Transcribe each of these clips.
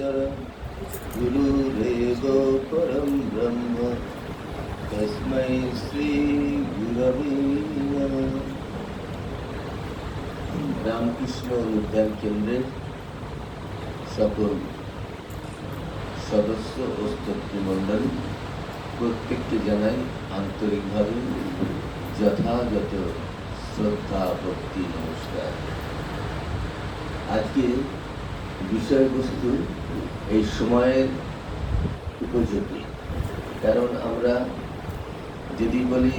गुरुरेव परं ब्रह्म तस्मै श्री गुरवे नमः। রামকৃষ্ণ উদ্যান কেন্দ্রের সকল সদস্য ও স্তোত্রমণ্ডল প্রত্যেককে জানাই আন্তরিকভাবে যথাযথ শ্রদ্ধা ভক্তি নমস্কার। আজকে বিষয়বস্তু এই সময়ের উপযোগী, কারণ আমরা যদি বলি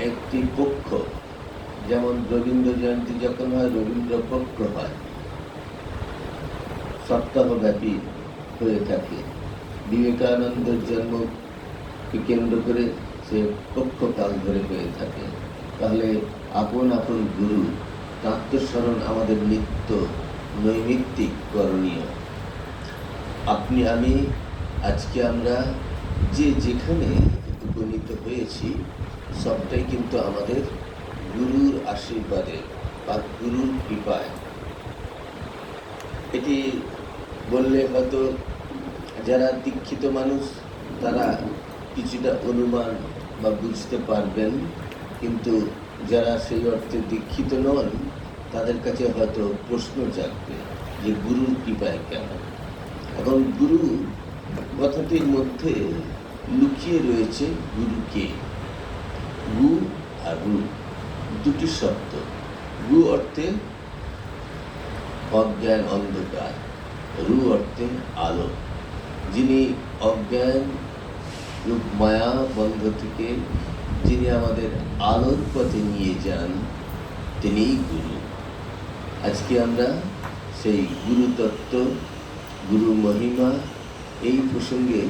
একটি পক্ষ, যেমন রবীন্দ্র জয়ন্তী যখন হয় রবীন্দ্র পক্ষ হয়, সপ্তাহব্যাপী হয়ে থাকে। বিবেকানন্দের জন্মকে কেন্দ্র করে সে পক্ষকাল ধরে হয়ে থাকে। তাহলে আপন আপন গুরু আত্মস্মরণ আমাদের নিত্য নৈমিত্তিক করণীয়। আপনি আমি আজকে আমরা যে যেখানে উপনীত হয়েছি সবটাই কিন্তু আমাদের গুরুর আশীর্বাদে বা গুরুর কৃপায়। এটি বললে হয়তো যারা দীক্ষিত মানুষ তারা কিছুটা অনুমান বা বুঝতে পারবেন, কিন্তু যারা সেই অর্থে দীক্ষিত নন তাদের কাছে হয়তো প্রশ্ন জাগবে যে গুরুর কৃপায় কেন। এখন গুরু কথাটির মধ্যে লুকিয়ে রয়েছে গুরুকে। গু আর রু দুটি শব্দ। গু অর্থে অজ্ঞান অন্ধকার, রু অর্থে আলো। যিনি অজ্ঞান রূপ মায়া বন্ধ থেকে যিনি আমাদের আলোর পথে নিয়ে যান তিনিই গুরু। আজকে আমরা সেই গুরু তত্ত্ব, গুরু মহিমা এই প্রসঙ্গে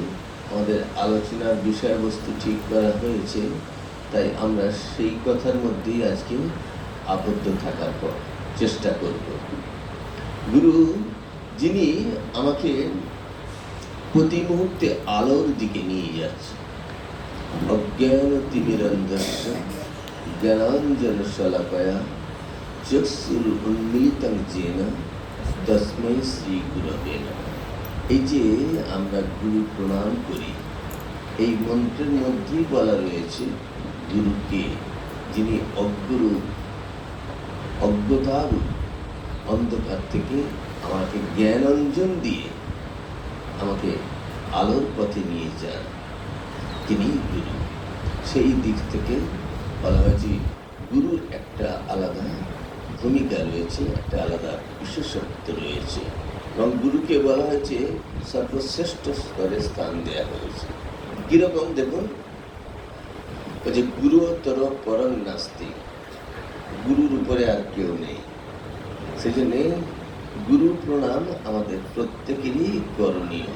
আমাদের আলোচনার বিষয়বস্তু ঠিক করা হয়েছে। তাই আমরা সেই কথার মধ্যেই আজকে আবদ্ধ থাকার পর চেষ্টা করব। গুরু যিনি আমাকে প্রতি মুহূর্তে আলোর দিকে নিয়ে যাচ্ছে। অজ্ঞান তিমিরন্ধস্য জ্ঞানাঞ্জন শলাকয়া চক্ষুর উন্মিলিতং যেন তস্मै শ্রী গুরবে নমঃ। এই যে আমরা গুরু প্রণাম করি, এই মন্ত্রের মধ্যেই বলা রয়েছে গুরুকে, যিনি অজ্ঞরূপ অজ্ঞতারূপ অন্ধকার থেকে আমাকে জ্ঞানাঞ্জন দিয়ে আমাকে আলোর পথে নিয়ে যান, তিনি গুরু। সেই দিক থেকে বলা হয়েছে গুরুর একটা আলাদা ভূমিকা রয়েছে, একটা আলাদা বিশেষত্ব রয়েছে, এবং গুরুকে বলা হয়েছে সর্বশ্রেষ্ঠ স্তরে স্থান দেওয়া হয়েছে। কিরকম দেখুন, যে গুরুতর পরং নাস্তি, গুরুর উপরে আর কেউ নেই। সেই জন্যে গুরু প্রণাম আমাদের প্রত্যেকেরই করণীয়,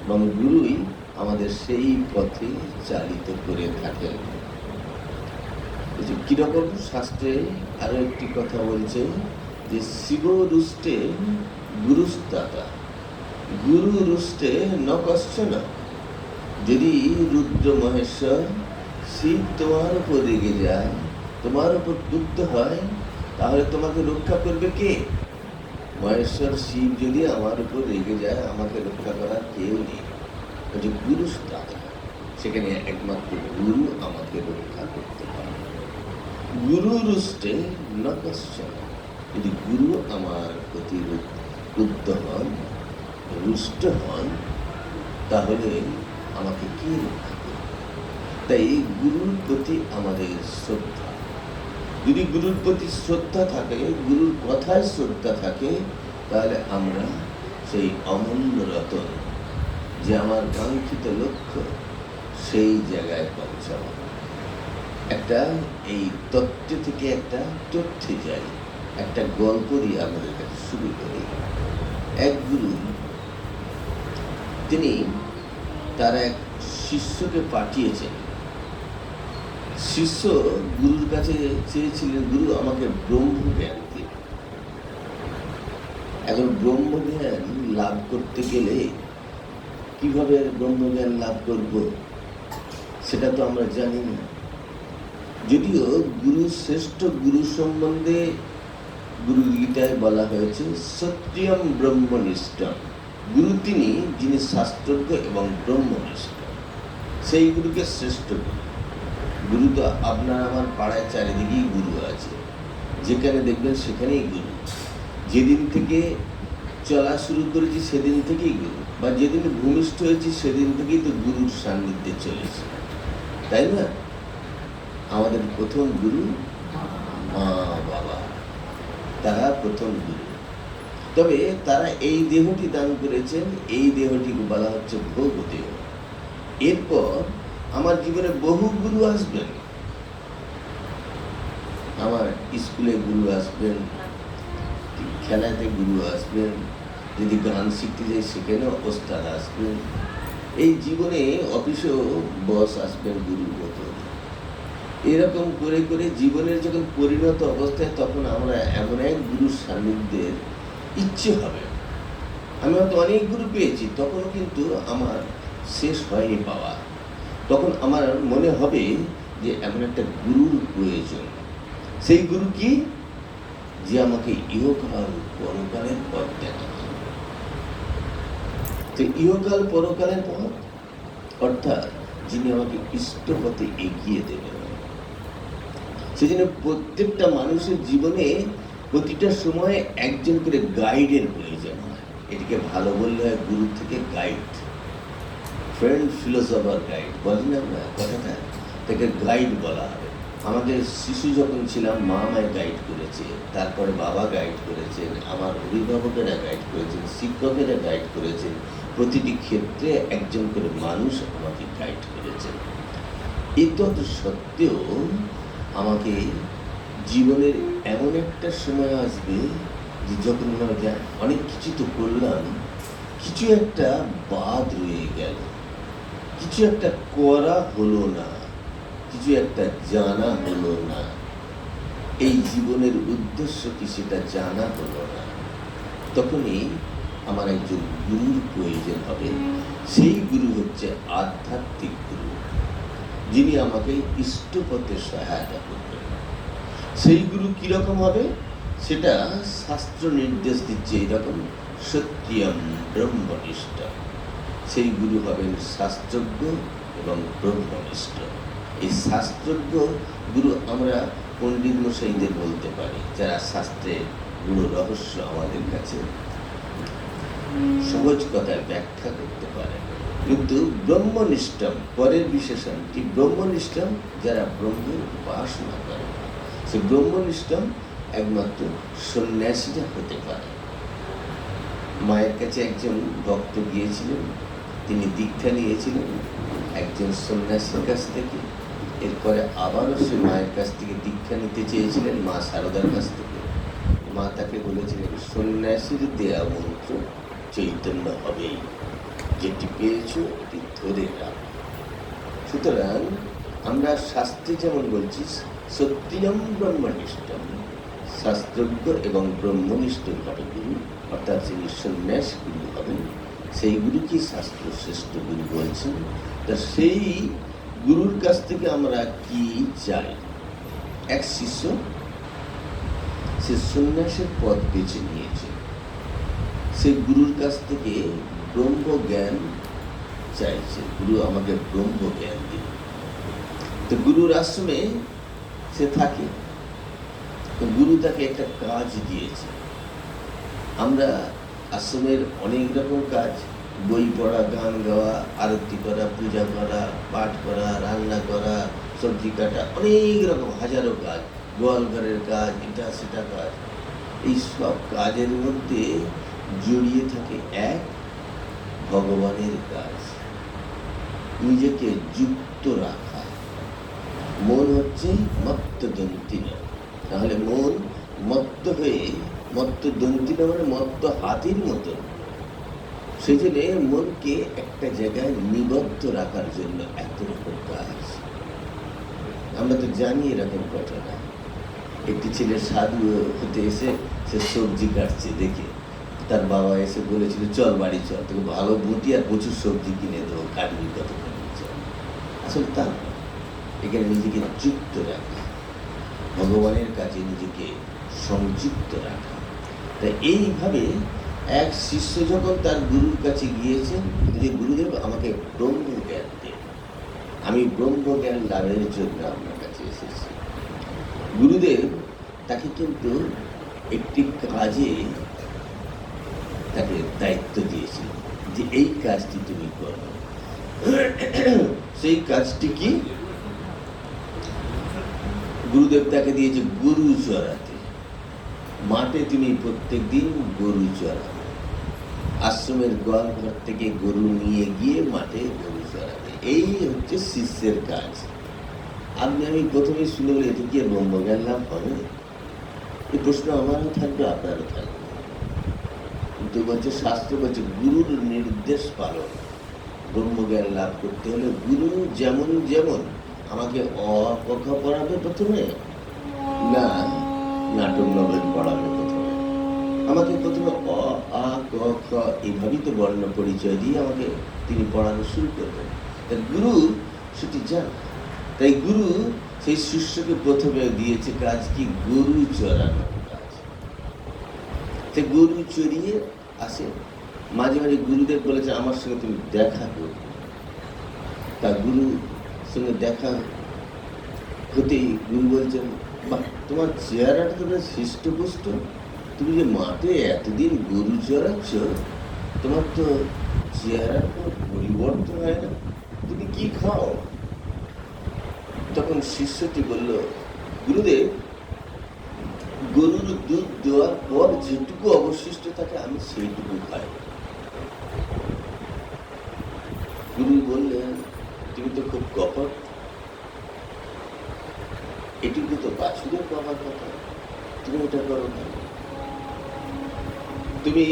এবং গুরুই আমাদের সেই পথে চালিত করে থাকেন। কিরকম শাস্ত্রে আরো একটি কথা বলছে যে শিব রুষ্টে গুরুস্তাতা, গুরু রুষ্টে ন কশ্চন। যদি রুদ্র মহেশ্বর শিব তোমার উপর রেগে যায়, তোমার উপর ক্রুদ্ধ হয়, তাহলে তোমাকে রক্ষা করবে কে? মহেশ্বর শিব যদি আমার উপর রেগে যায়, আমাকে রক্ষা করার কেউ নেই। গুরুস্তাতা, সেখানে একমাত্র গুরু আমাকে রক্ষা করতে পারে। গুরু রুষ্টে ন কশ্চন, যদি গুরু আমার প্রতি ক্রুদ্ধ হন, রুষ্ট হন, তাহলে আমাকে কে রক্ষা করবে? তাই গুরুর প্রতি আমাদের শ্রদ্ধা, যদি গুরুর প্রতি শ্রদ্ধা থাকে, গুরুর কথায় শ্রদ্ধা থাকে, তাহলে আমরা সেই অমূল্য রতন, যে আমার কাঙ্ক্ষিত লক্ষ্য, সেই জায়গায় পৌঁছাবো। একটা এই তত্ত্ব থেকে একটা তথ্যে যাই, একটা গল্প দিয়ে আমাদের কাছে শুরু করি। এক গুরু, তিনি তার এক শিষ্যকে পাঠিয়েছেন। শিষ্য গুরুর কাছে চেয়েছিলেন, গুরু আমাকে ব্রহ্মজ্ঞান দিন। এখন ব্রহ্মজ্ঞান লাভ করতে গেলে কিভাবে ব্রহ্মজ্ঞান লাভ করব সেটা তো আমরা জানি না। যদিও গুরু শ্রেষ্ঠ গুরু সম্বন্ধে গুরুগীতায় বলা হয়েছে সত্যম ব্রহ্মনিষ্ঠম। গুরু তিনি যিনি শাস্ত্রজ্ঞ এবং ব্রহ্মনিষ্ঠ, সেই গুরুকে শ্রেষ্ঠ গুরু। গুরু তো আপনার আমার পাড়ায় চারিদিকেই গুরু আছে, যেখানে দেখবেন সেখানেই গুরু। যেদিন থেকে চলা শুরু করেছি সেদিন থেকেই গুরু, বা যেদিন ভূমিষ্ঠ হয়েছি সেদিন থেকেই তো গুরুর সান্নিধ্যে চলেছে, তাই না? আমাদের প্রথম গুরু মা বাবা, তারা প্রথম গুরু। তবে তারা এই দেহটি দান করেছেন, এই দেহটিকে বলা হচ্ছে ভোগ দেহ। এরপর আমার জীবনে বহু গুরু আসবেন। আমার স্কুলে গুরু আসবেন, খেলাতে গুরু আসবেন, যদি গান শিখতে যাই সেখানেও ওস্তাদ আসবেন। এই জীবনে অফিসেও বস আসবেন গুরুর মতো। এরকম করে করে জীবনের যখন পরিণত অবস্থায় তখন আমরা এমন এক গুরুর সান্নিধ্যের ইচ্ছে হবে। আমি হয়তো অনেক গুরু পেয়েছি, তখনও কিন্তু আমার শেষ হয়নি পাওয়া। তখন আমার মনে হবে যে এমন একটা গুরুর প্রয়োজন। সেই গুরু কি? যে আমাকে ইহকাল পরকালের পথ দেখাবে। তো ইহকাল পরকালের পথ অর্থাৎ যিনি আমাকে ইষ্ট পথে এগিয়ে দেবেন। সেজন্য প্রত্যেকটা মানুষের জীবনে প্রতিটা সময়ে একজন করে গাইডের প্রয়োজন হয়। এটিকে ভালো বললে হয় গুরু থেকে গাইড, ফ্রেন্ড, ফিলোসফার, গাইড বলি না আমরা কথাটা, তাকে গাইড বলা হবে। আমাদের শিশু যখন ছিলাম মা আমায় গাইড করেছে, তারপরে বাবা গাইড করেছেন, আমার অভিভাবকেরা গাইড করেছেন, শিক্ষকেরা গাইড করেছেন। প্রতিটি ক্ষেত্রে একজন করে মানুষ আমাকে গাইড করেছেন। এতদ সত্ত্বেও আমাকে জীবনের এমন একটা সময় আসবে যে যখন মনে হয় অনেক কিছু তো করলাম, কিছু একটা বাদ রয়ে গেল, কিছু একটা করা হলো না, কিছু একটা জানা হলো না। এই জীবনের উদ্দেশ্য কি সেটা জানা হলো না। তখনই আমার একজন গুরুর প্রয়োজন হবে। সেই গুরু হচ্ছে আধ্যাত্মিক গুরু, যিনি আমাকে ইষ্টপথে সহায়তা করবেন। সেই গুরু কিরকম হবে সেটা শাস্ত্র নির্দেশ দিচ্ছে এইরকম, সত্যম ব্রহ্মনিষ্ঠ। সেই গুরু হবেন শাস্ত্রজ্ঞ এবং ব্রহ্মনিষ্ঠ। এই শাস্ত্রজ্ঞ গুরু আমরা পণ্ডিত মশাইদের বলতে পারি, যারা শাস্ত্রের গুরু রহস্য আমাদের কাছে সহজ কথায় ব্যাখ্যা করতে পারে। কিন্তু ব্রহ্মনিষ্ঠম পরের বিশেষণ কি? ব্রহ্মনিষ্ঠম যারা ব্রহ্মের উপাসনা করে, সে ব্রহ্মনিষ্ঠম একমাত্র সন্ন্যাসীরা হতে পারে। মায়ের কাছে একজন ভক্ত গিয়েছিলেন, তিনি দীক্ষা নিয়েছিলেন একজন সন্ন্যাসীর কাছ থেকে। এরপরে আবারও সে মায়ের কাছ থেকে দীক্ষা নিতে চেয়েছিলেন, মা শারদার কাছ থেকে। মা তাকে বলেছিলেন, সন্ন্যাসীর দেয়া মন্ত্র চৈতন্য হবেই, যেটি পেয়েছো এটি ধরে রাখ। সুতরাং আমরা শাস্ত্রে যেমন বলছি সত্যম ব্রহ্মনিষ্ঠম, শাস্ত্রজ্ঞ এবং ব্রহ্মনিষ্ঠ হবে গুরু, অর্থাৎ যিনি সন্ন্যাস গুরু হবেন, সেই গুরুকে শাস্ত্র শ্রেষ্ঠ গুরু বলছেন। তা সেই গুরুর কাছ থেকে আমরা কি চাই? এক শিষ্য সে সন্ন্যাসের পথ বেছে নিয়েছে, সে গুরুর কাছ থেকে ব্রহ্ম জ্ঞান চাইছে, গুরু আমাকে ব্রহ্ম জ্ঞান দিন। তো গুরুর আশ্রমে সে থাকে, তো গুরু তাকে একটা কাজ দিয়েছে। আমরা আশ্রমের অনেক রকম কাজ, বই পড়া, গান গাওয়া, আরতি করা, পূজা করা, পাঠ করা, রান্না করা, সবজি কাটা, অনেক রকম হাজারো কাজ, গোয়াল ঘরের কাজ, এটা সেটা কাজ। এই সব কাজের মধ্যে জড়িয়ে থাকে এক ভগবানের কাজ, নিজেকে যুক্ত রাখা। মন হচ্ছে মত্ত দন্তিনা, তাহলে মন মত্ত হয়ে, মত্ত দন্তিনা মানে মত্ত হাতির মতো, সেই জন্য মনকে একটা জায়গায় নিবদ্ধ রাখার জন্য এত রকম কাজ। আমরা তো জানি এরকম ঘটনা। একটি ছেলে সাধু হতে এসে সে সবজি কাটছে দেখে তার বাবা এসে বলেছিল, চল বাড়ি চল, তোকে ভালো বুটি আর প্রচুর সবজি কিনে দেবো, কাটবি কতক্ষণ। আসলে তা এখানে নিজেকে যুক্ত রাখা, ভগবানের কাছে নিজেকে সংযুক্ত রাখা। তাই এইভাবে এক শিষ্য যখন তার গুরুর কাছে গিয়েছেন যে গুরুদেব আমাকে ব্রহ্মজ্ঞান দেন, আমি ব্রহ্মজ্ঞান লাভের জন্য আপনার কাছে এসেছি। গুরুদেব তাকে কিন্তু একটি কাজে তাকে দায়িত্ব দিয়েছিল যে এই কাজটি তুমি করো। সেই কাজটি কি? গুরুদেব তাকে দিয়েছে গরু চড়াতে। মাঠে তুমি প্রত্যেক দিন গরু চড়াবে, আশ্রমের গোয়াল ঘর থেকে গরু নিয়ে গিয়ে মাঠে গরু চড়াবে। এই হচ্ছে শিষ্যের কাজ। আমি প্রথমে শুনে বলি এটি কি ব্রহ্মজ্ঞান লাভ হবে? এই প্রশ্ন আমারও থাকবে, আপনারও থাকবে। কিন্তু বলছে শাস্ত্র বলছে গুরুর নির্দেশ পালন। ব্রহ্মজ্ঞান লাভ করতে হলে গুরু যেমন যেমন আমাকে অ ক খ পড়াবে প্রথমে, না নাটক নভেল পড়াবে প্রথমে, আমাকে প্রথমে অ আ ক খ এইভাবেই তো বর্ণ পরিচয় দিয়ে আমাকে তিনি পড়ানো শুরু করবেন। তাই গুরু সেটি জান। তাই গুরু সেই শিষ্যকে প্রথমে দিয়েছে কাজ কি? গরু চড়ানোর কাজ। সে গরু চড়িয়ে আসে। মাঝে মাঝে গুরুদেব বলেছে আমার সঙ্গে তুমি দেখা করবে। তা গুরু সঙ্গে দেখা হতেই গুরু বলছেন, বাহ, তোমার চেহারাটা তো বেশ হৃষ্টপুষ্ট, তুমি যে মাঠে এতদিন গরু চড়াচ্ছ, তোমার তো চেহারার কোনো পরিবর্তন হয় না, তুমি কি খাও? তখন শিষ্যটি বলল, গুরুদেব, গরুর দুধ দেওয়ার পর যেটুকু অবশিষ্ট থাকে আমি সেইটুকু খাই। গুরু বললেন, তুমি তো খুব কপট, এটুকু তো বাছুরের পাওয়ার কথা, তুমি এটা করো না। তুমি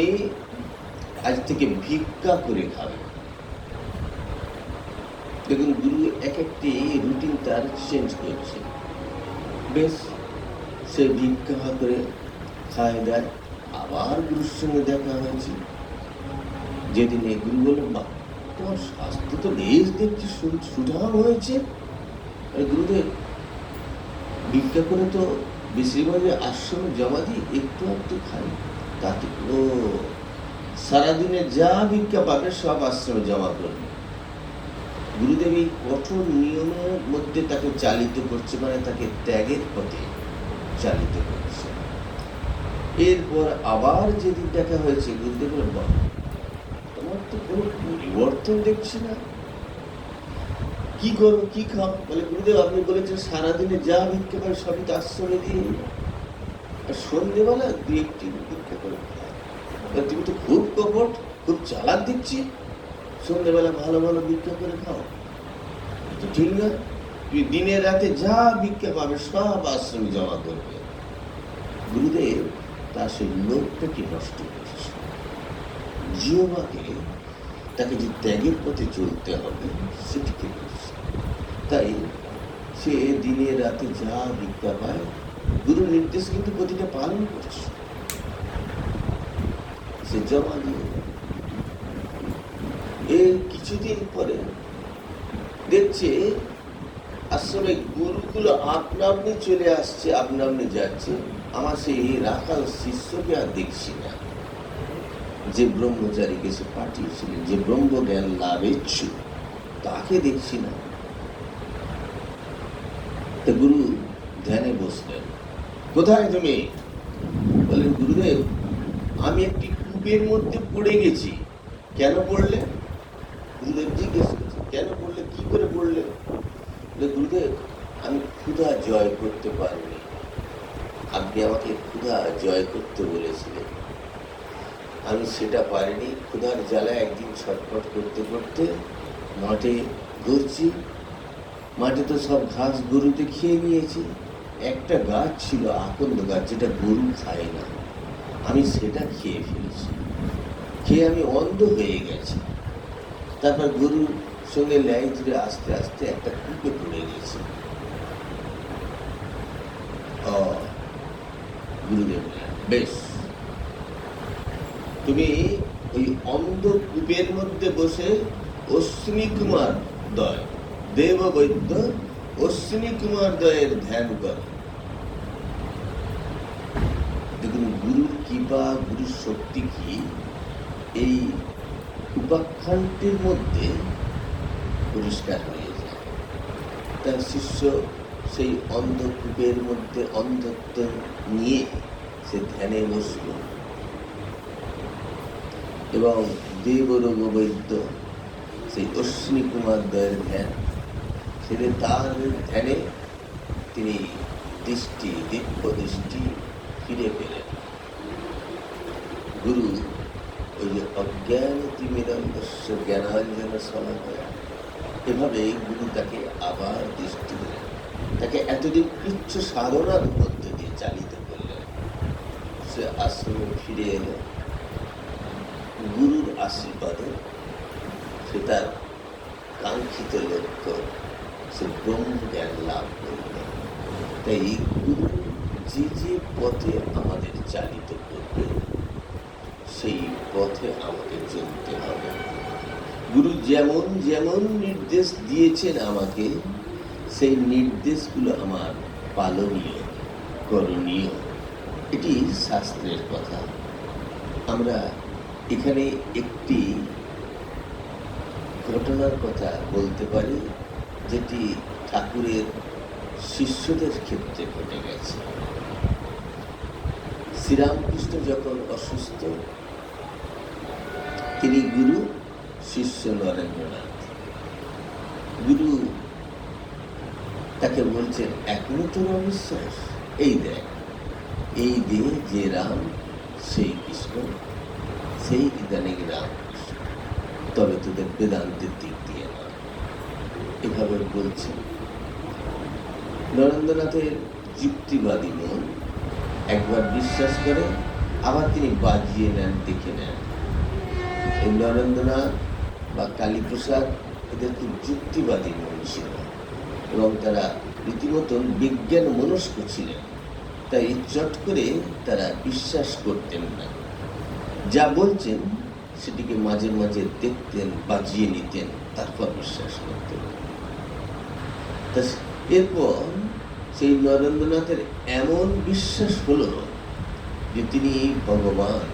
আজ থেকে ভিক্ষা করে খাবে। দেখুন গুরু এক একটি রুটিন তার চেঞ্জ করছে। বেশ, সে ভিক্ষা করে খায় দেয়। আবার গুরুর সঙ্গে দেখা হয়েছে যেদিনে গুরু বললেন, বা তোমার স্বাস্থ্য তো বেশ দেখছি সুঠাম হয়েছে। গুরুদেব, ভিক্ষা করে তো বেশিরভাগ আশ্রমে জমা দিই, একটু একটু খাই, তাতে ও সারাদিনে যা ভিক্ষা পাবে সব আশ্রমে জমা করবে। গুরুদেব এই কঠোর নিয়মের মধ্যে তাকে চালিত করছে, মানে তাকে ত্যাগের পথে চালিত করছে। এরপর আবার যেদিন দেখা হয়েছে গুরুদেব বলেন, বাবা, তোমার তো কোনো পরিবর্তন দেখছি না, কি করো, কি খাও? বলে, গুরুদেব আপনি বলেছেন সারাদিনে যা ভিক্ষা পাই সবই তো আশ্রমে দিয়ে, আর সন্ধ্যেবেলা দু একটি ভিক্ষা করে খাও। তুমি তো খুব কপট, খুব চালাক দিচ্ছি, সন্ধ্যেবেলা ভালো ভালো ভিক্ষা করে খাও, তো ঠিক না? তুমি দিনে রাতে যা ভিক্ষা পাবে সব আশ্রমে জমা করবে। গুরুদেব তার সেই লোকটাকে নষ্ট করছে। জিহ্বাকে, তাকে যে ত্যাগের পথে চলতে হবে সেটিকে করছে। তাই সে দিনে রাতে যা ভিক্ষা পায় গুরুর নির্দেশ কিন্তু প্রতিটা পালন করছে, সে জমা দিয়ে। এর কিছুদিন পরে দেখছে আশ্রমে গরুগুলো আপনা আপনি চলে আসছে, আপনা আপনি যাচ্ছে। আমার সেই রাখাল শিষ্যকে আর দেখছি না, যে ব্রহ্মচারীকে সে পাঠিয়েছিলেন, যে ব্রহ্মজ্ঞান লাভেচ্ছু, তাকে দেখছি না। তা গুরু ধ্যানে বসলেন। কোথায় তুমি? বলেন, গুরুদেব, আমি একটি কূপের মধ্যে পড়ে গেছি। কেন পড়লে? গুরুদেব জিজ্ঞেস করছে, কেন পড়লে, কি করে পড়লে? গুরুদেব, আমি ক্ষুধা জয় করতে পারিনি, আপনি আমাকে ক্ষুধা জয় করতে বলেছিলেন, আমি সেটা পারিনি। ক্ষুধার জ্বালা একদিন ছটফট করতে করতে মাঠে ঘুরছি, মাঠে তো সব ঘাস গরুতে খেয়ে নিয়েছি। একটা গাছ ছিল আকন্দ গাছ, যেটা গরু খায় না, আমি সেটা খেয়ে ফেলেছি, খেয়ে আমি অন্ধ হয়ে গেছি। তারপর গরুর সঙ্গে ল্যাই ধরে আস্তে আস্তে একটা কূপে পড়ে গেছি। গুরুদেব, বেশ, তুমি ওই অন্ধ কূপের মধ্যে বসে অশ্বিনী কুমার দয়, দেব বৈদ্য অশ্বিনী কুমার দয়ের ধ্যান কর। কৃপা গুরুর শক্তি কি, এই উপাখ্যানটির মধ্যে পরিষ্কার হয়ে যায়। তার শিষ্য সেই অন্ধকূপের মধ্যে অন্ধত্ব নিয়ে সে ধ্যানে বসল এবং দেবরোগ বৈদ্য সেই অশ্বিনী কুমার দ্বয়ের ধ্যান সেটা, তার ধ্যানে তিনি দিব্য দৃষ্টি ফিরে পেলেন। গুরু ওই যে অজ্ঞানতিমিরন্দস্য জ্ঞানাঞ্জন শলাকয়া, এভাবে গুরু তাকে আবার দৃষ্টি দিলেন, তাকে এতদিন উচ্চ সাধনার মধ্যে দিয়ে চালিত করলেন। সে আশ্রমে ফিরে এলো গুরুর আশীর্বাদে। সে তার কাঙ্ক্ষিত লক্ষ্য, সে ব্রহ্মজ্ঞান লাভ করল। তাই গুরু যে যে পথে আমাদের চালিত করবে সেই পথে আমাকে চলতে হবে। গুরু যেমন যেমন নির্দেশ দিয়েছেন আমাকে, সেই নির্দেশগুলো আমার পালনীয়, করণীয়। এটি শাস্ত্রের কথা। আমরা এখানে একটি ঘটনার কথা বলতে পারি, যেটি ঠাকুরের শিষ্যদের ক্ষেত্রে ঘটে গেছে। শ্রীরামকৃষ্ণ যখন অসুস্থ, তিনি গুরু, শিষ্য নরেন্দ্রনাথ। গুরু তাকে বলছেন, এখনো তোর অবিশ্বাস? এই দেখ, এই দেহ যে রাম সেই কৃষ্ণ, সেই ইদানিং রামকৃষ্ণ, তবে তোদের বেদান্তের দিক দিয়ে না। এভাবে বলছেন। নরেন্দ্রনাথের যুক্তিবাদী মন একবার বিশ্বাস করে, আবার তিনি বাজিয়ে নেন, দেখে নেন। এই নরেন্দ্রনাথ বা কালীপ্রসাদ, এদের খুব যুক্তিবাদী মন ছিল এবং তারা রীতিমতন বিজ্ঞান মনস্ক ছিলেন। তাই চট করে তারা বিশ্বাস করতেন না। যা বলছেন সেটিকে মাঝে মাঝে দেখতেন, বাজিয়ে নিতেন, তারপর বিশ্বাস করতেন। এরপর সেই নরেন্দ্রনাথের এমন বিশ্বাস হলো যে তিনি ভগবান,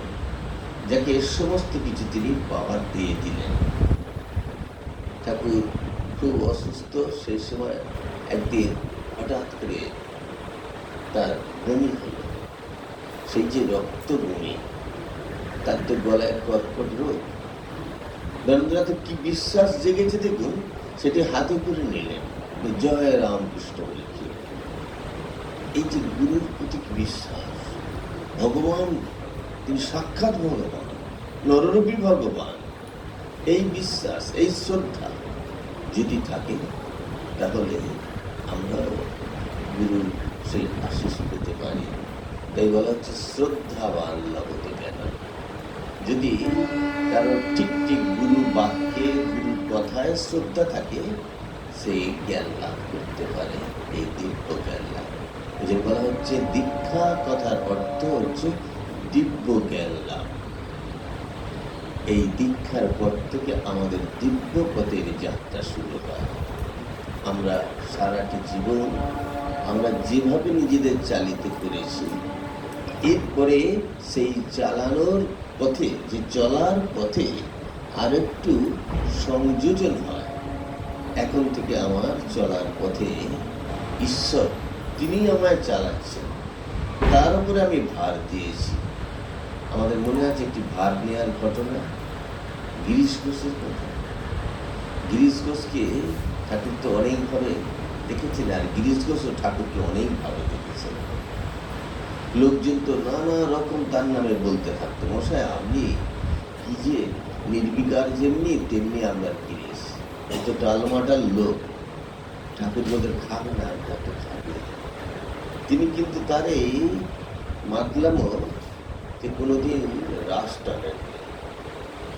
যাকে সমস্ত কিছু তিনি পাওয়ার দিয়ে দিলেন। ঠাকুর খুব অসুস্থ, সেই সময় একদিন হঠাৎ করে তার বমি হল। সেই যে রক্ত বমি, তার তো গলায় কর্কট রোগ। নরেন্দ্রনাথের কি বিশ্বাস জেগেছে দেখুন, সেটি হাতে করে নিলেন, জয় রামকৃষ্ণ বলে। এই যে গুরুর প্রতি বিশ্বাস, ভগবান তিনি সাক্ষাৎ ভগবান, নররূপী ভগবান, এই বিশ্বাস, এই শ্রদ্ধা যদি থাকে, তাহলে আমরাও গুরুর সেই আশীষ পেতে পারি। তাই বলা হচ্ছে শ্রদ্ধাবান লভতে জ্ঞান। যদি কারণ ঠিক ঠিক গুরুর বাক্যে, গুরুর কথায় শ্রদ্ধা থাকে, সেই জ্ঞান লাভ করতে পারে, এই দিব্য জ্ঞান লাভ। যে বলা হচ্ছে দীক্ষা, কথার অর্থ হচ্ছে দিব্য জ্ঞান লাভ। এই দীক্ষার পর থেকে আমাদের দিব্য পথের যাত্রা শুরু হয়। আমরা সারাটি জীবন আমরা যেভাবে নিজেদের চালিত করেছি, এরপরে সেই চালানোর পথে, যে চলার পথে আর একটু সংযোজন হয়। এখন থেকে আমার চলার পথে ঈশ্বর, তিনি আমায় চালাচ্ছেন, তার উপরে আমি ভার দিয়েছি। আমাদের মনে আছে একটি ভার নেওয়ার ঘটনা, গিরিশ ঘোষের কথা। গিরিশ ঘোষকে ঠাকুর তো অনেকভাবে দেখেছেন, আর গিরিশ ঘোষও ঠাকুরকে অনেকভাবে দেখেছেন। লোকজন তো নানা রকম তার নামে বলতে থাকতো, মশাই আপনি কি যে নির্বিকার, যেমনি তেমনি আমরা গিরিশ, এত টালমাটাল লোক, ঠাকুর বলতে খাবে না, কত খাবে। তিনি কিন্তু তার এই মাতলামো কোনোদিন হ্রাস টানেন,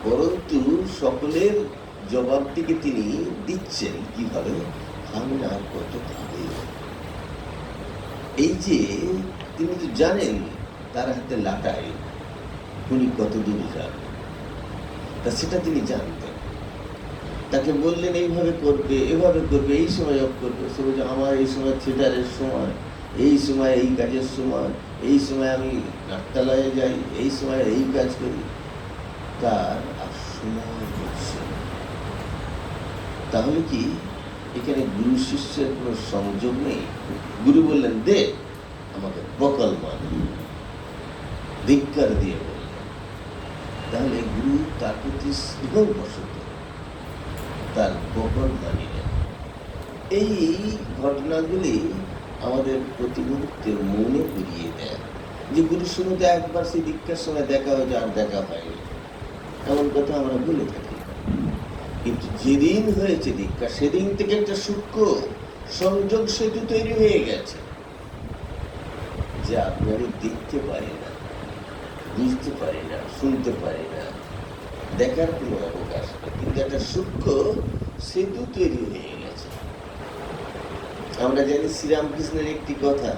পরন্তু সকলের জবাবটিকে তিনি দিচ্ছেন কিভাবে, খাবে না, কত খাবে। এই যে তিনি তো জানেন তার হাতে লাটাই, উনি কত দূর যাবে, তা সেটা তিনি জানতেন। তাকে বললেন এইভাবে করবে, এভাবে করবে, এই সময় অফ করবে। সে বলছে আমার এই সময় থিয়েটারের সময়, এই সময় এই কাজের সময়, এই সময় আমি নাট্যালয়ে যাই, এই সময় এই কাজ করি, তার আর সময় হচ্ছে না। তাহলে কি এখানে গুরু শিষ্যের কোনো সংযোগ নেই? গুরু বললেন দে, আমাকে বকল মান, ধিক্কার দিয়ে বললেন। তাহলে গুরু তার প্রতি স্নেহবশত তার বকল মানিলেন। এই ঘটনাগুলি আমাদের প্রতি মুহূর্তে মনে করিয়ে দেয় যে গুরুর সঙ্গে তো একবার সেই দীক্ষার সময় দেখা হয়েছে, আর দেখা হয়নি, এমন কথা আমরা বলে থাকি। কিন্তু যেদিন হয়েছে দীক্ষা, সেদিন থেকে একটা সূক্ষ্ম সংযোগ সেতু তৈরি হয়ে গেছে, যে আপনি আমি দেখতে পারি না, বুঝতে পারি না, শুনতে পারি না, দেখার কোনো অবকাশ নেই, কিন্তু একটা সূক্ষ্ম সেতু তৈরি হয়ে গেছে। আমরা জানি শ্রীরামকৃষ্ণের একটি কথা,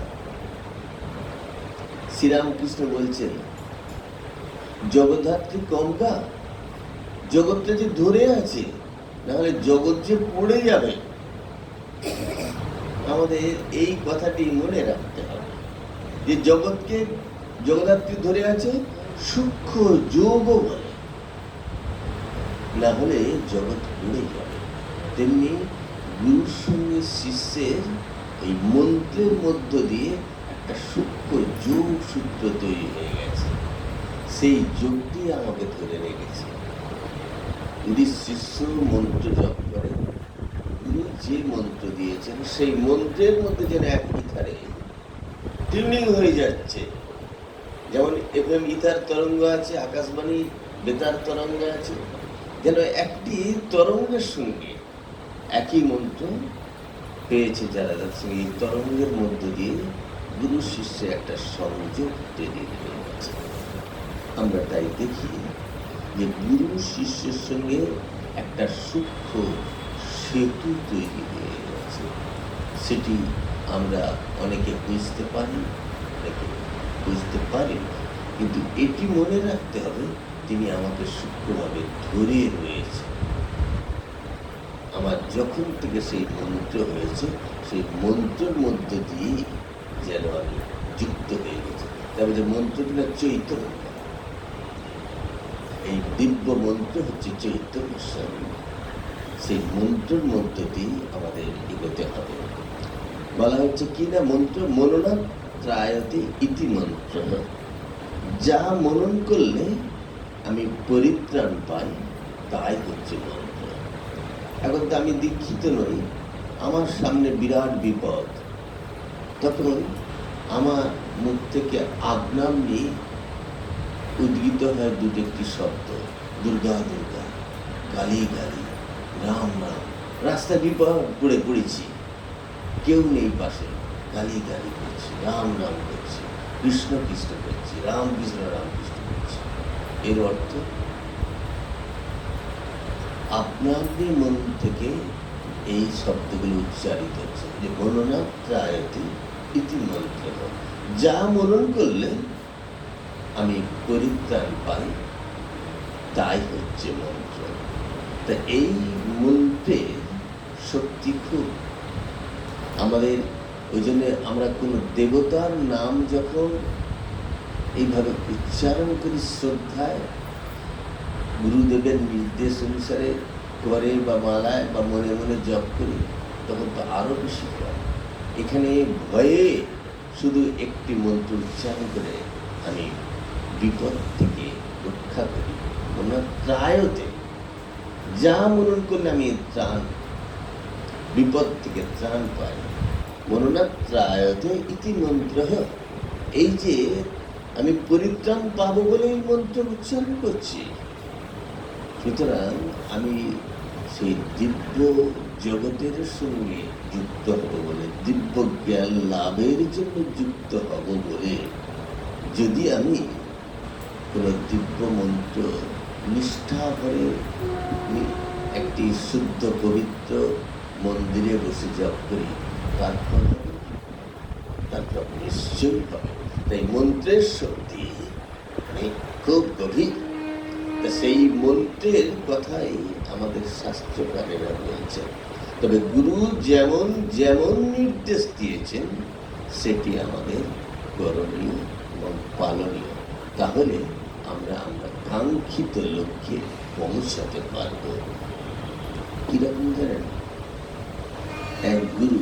শ্রীরামকৃষ্ণ বলছেন, জগদ্ধাত্রী কঙ্কা, জগৎটা যে ধরে আছে, নাহলে জগৎ যে পড়ে যাবে। আমাদের এই কথাটি মনে রাখতে হবে যে জগৎকে জগদ্ধাত্রী ধরে আছে সূক্ষ্ম যোগ বলে, না হলে জগৎ পড়ে যাবে। তেমনি গুরুর সঙ্গে শিষ্যের এই মন্ত্রের মধ্য দিয়ে একটা সূক্ষ্ম যোগ সূত্র তৈরি হয়ে গেছে, সেই যোগটি আমাকে ধরে রেখেছে। যদি শিষ্য মন্ত্র জপ করে, গুরু যে মন্ত্র দিয়েছেন সেই মন্ত্রের মধ্যে যেন এক ইথারে টিউনিং হয়ে যাচ্ছে। যেমন এফএম ইথার তরঙ্গ আছে, আকাশবাণী বেতার তরঙ্গ আছে, যেন একটি তরঙ্গের সঙ্গে একই মন্ত্র পেয়েছে যারা, যার সঙ্গে এই তরঙ্গের মধ্য দিয়ে গুরু শিষ্যের একটা সংযোগ তৈরি হয়ে গেছে। আমরা তাই দেখি যে গুরু শিষ্যের সঙ্গে একটা সূক্ষ্ম সেতু তৈরি হয়ে গেছে। সেটি আমরা অনেকে বুঝতে পারি, অনেকে বুঝতে পারি না, কিন্তু এটি মনে রাখতে হবে তিনি আমাকে সূক্ষ্মভাবে ধরে রয়েছে। আমার যখন থেকে সেই মন্ত্র হয়েছে, সেই মন্ত্রের মধ্য দিয়ে যেন আমি যুক্ত হয়ে গেছি। তবে যে মন্ত্রটি না চৈতন্য, এই দিব্য মন্ত্র হচ্ছে চৈতন্য স্বরূপ, সেই মন্ত্রের মধ্য দিয়ে আমাদের এগোতে হবে। বলা হচ্ছে কি না মন্ত্র, মননা ত্রায়তে ইতি মন্ত্র, যা মনন করলে আমি পরিত্রাণ পাই তাই হচ্ছে মন্ত্র। এখন তো আমি দীক্ষিত নই, আমার সামনে বিরাট বিপদ, তখন আমার মুখ থেকে আজ্ঞাম নিয়ে উদ্গীত হয় দুটো একটি শব্দ, দুর্গা দুর্গা, কালী কালী, রাম রাম। রাস্তা বিপদ পড়েছি, কেউ নেই পাশে, কালী কালী করছি, রাম রাম করছি, কৃষ্ণ কৃষ্ণ করছি, রাম কৃষ্ণ রাম কৃষ্ণ করছি। এর অর্থ আপনার মন থেকে এই শব্দগুলো উচ্চারিত হচ্ছে যে গণনা ত্রায়তে ইতি মন্ত্র, যা মনন করলে আমি পরিত্রাণ পাই তাই হচ্ছে মন্ত্র। তা এই মন্ত্রের শক্তি খুব আমাদের, ওই জন্য আমরা কোনো দেবতার নাম যখন এইভাবে উচ্চারণ করি শ্রদ্ধায়, গুরুদেবের নির্দেশ অনুসারে করে বা মালায় বা মনে মনে জপ করি, তখন তো আরো বেশি হয়। এখানে ভয়ে শুধু একটি মন্ত্র উচ্চারণ করে আমি বিপদ থেকে রক্ষা করি। ত্রায়তে, যা মনন করলে আমি ত্রাণ, বিপদ থেকে ত্রাণ পাই। মননা ত্রায়তে ইতি মন্ত্র, এই যে আমি পরিত্রাণ পাবো বলে এই মন্ত্র উচ্চারণ করছি। সুতরাং আমি সেই দিব্য জগতের সঙ্গে যুক্ত হব বলে, দিব্য জ্ঞান লাভের জন্য যুক্ত হব বলে, যদি আমি কোনো দিব্য মন্ত্র নিষ্ঠা করে একটি শুদ্ধ পবিত্র মন্দিরে বসে জপ করি, তারপর নিশ্চয়ই হবে। তাই মন্ত্রের শক্তি খুব গভীর। সেই মন্ত্রের কথাই আমাদের শাস্ত্রকারেরা বলছেন। তবে গুরু যেমন যেমন নির্দেশ দিয়েছেন সেটি আমাদের করণীয় এবং পালনীয়, তাহলে আমরা কাঙ্ক্ষিত লক্ষ্যে পৌঁছাতে পারব। কিরকম জানেন, এক গুরু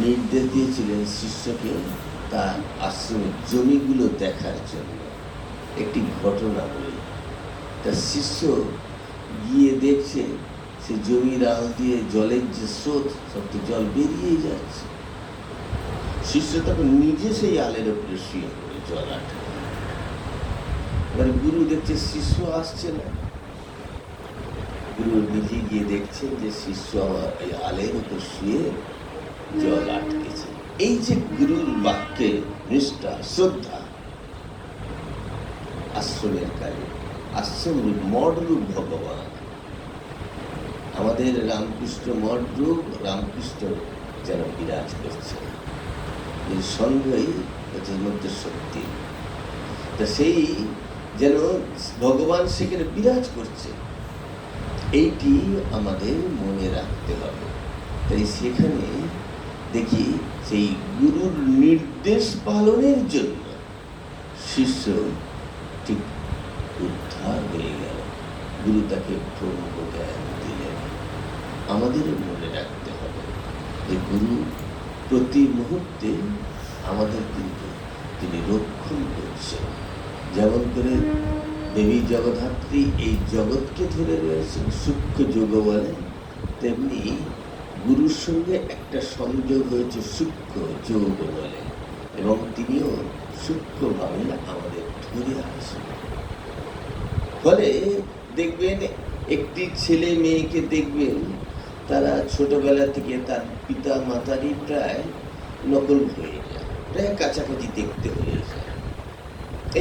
নির্দেশ দিয়েছিলেন শিষ্যকে তার আশ্রমের জমিগুলো দেখার জন্য। একটি ঘটনা বলি, তার শিষ্য গিয়ে দেখছে সে জমির আল দিয়ে জলের যে স্রোত, সব তো জল বেরিয়ে যাচ্ছে। শিষ্য তখন নিজে সেই আলের উপরে শুয়ে পড়ে জল আটকে। এবার গুরু দেখছে শিষ্য আসছে না। গুরু নিজে গিয়ে দেখছেন যে শিষ্য আমার এই আলের উপর শুয়ে জল আটকেছে। এই যে গুরুর বাক্যে নিষ্ঠা, শ্রদ্ধা, আশ্রমের কাজে, আশ্রম রূপ মঠ রূপ ভগবান, আমাদের রামকৃষ্ণ মঠ রূপ রামকৃষ্ণ যেন বিরাজ করছে। এই সঙ্গই এটার মধ্যে শক্তি, তা সেই যেন ভগবান সেখানে বিরাজ করছে, এইটি আমাদের মনে রাখতে হবে। তাই সেখানে দেখি সেই গুরুর নির্দেশ পালনের জন্য শিষ্য ঠিক উদ্ধার হয়ে গেল, গুরু তাকে ব্রহ্ম জ্ঞান দিলেন। আমাদের মনে রাখতে হবে যে গুরু প্রতি মুহূর্তে আমাদের কিন্তু তিনি রক্ষণ করছেন। যেমন করে দেবী জগদ্ধাত্রী এই জগৎকে ধরে রয়েছেন, সূক্ষ্ম যোগ বলে, তেমনি গুরুর সঙ্গে একটা সংযোগ হয়েছে সূক্ষ্ম যোগ বলে, এবং তিনিও সূক্ষ্মভাবে আমাদের ধরে আছেন। ফলে দেখবেন একটি ছেলে মেয়েকে দেখবেন তারা ছোটবেলা থেকে তার পিতা মাতারই প্রায় নকল হয়ে যায়, প্রায় কাছাকাছি দেখতে হয়ে যায়।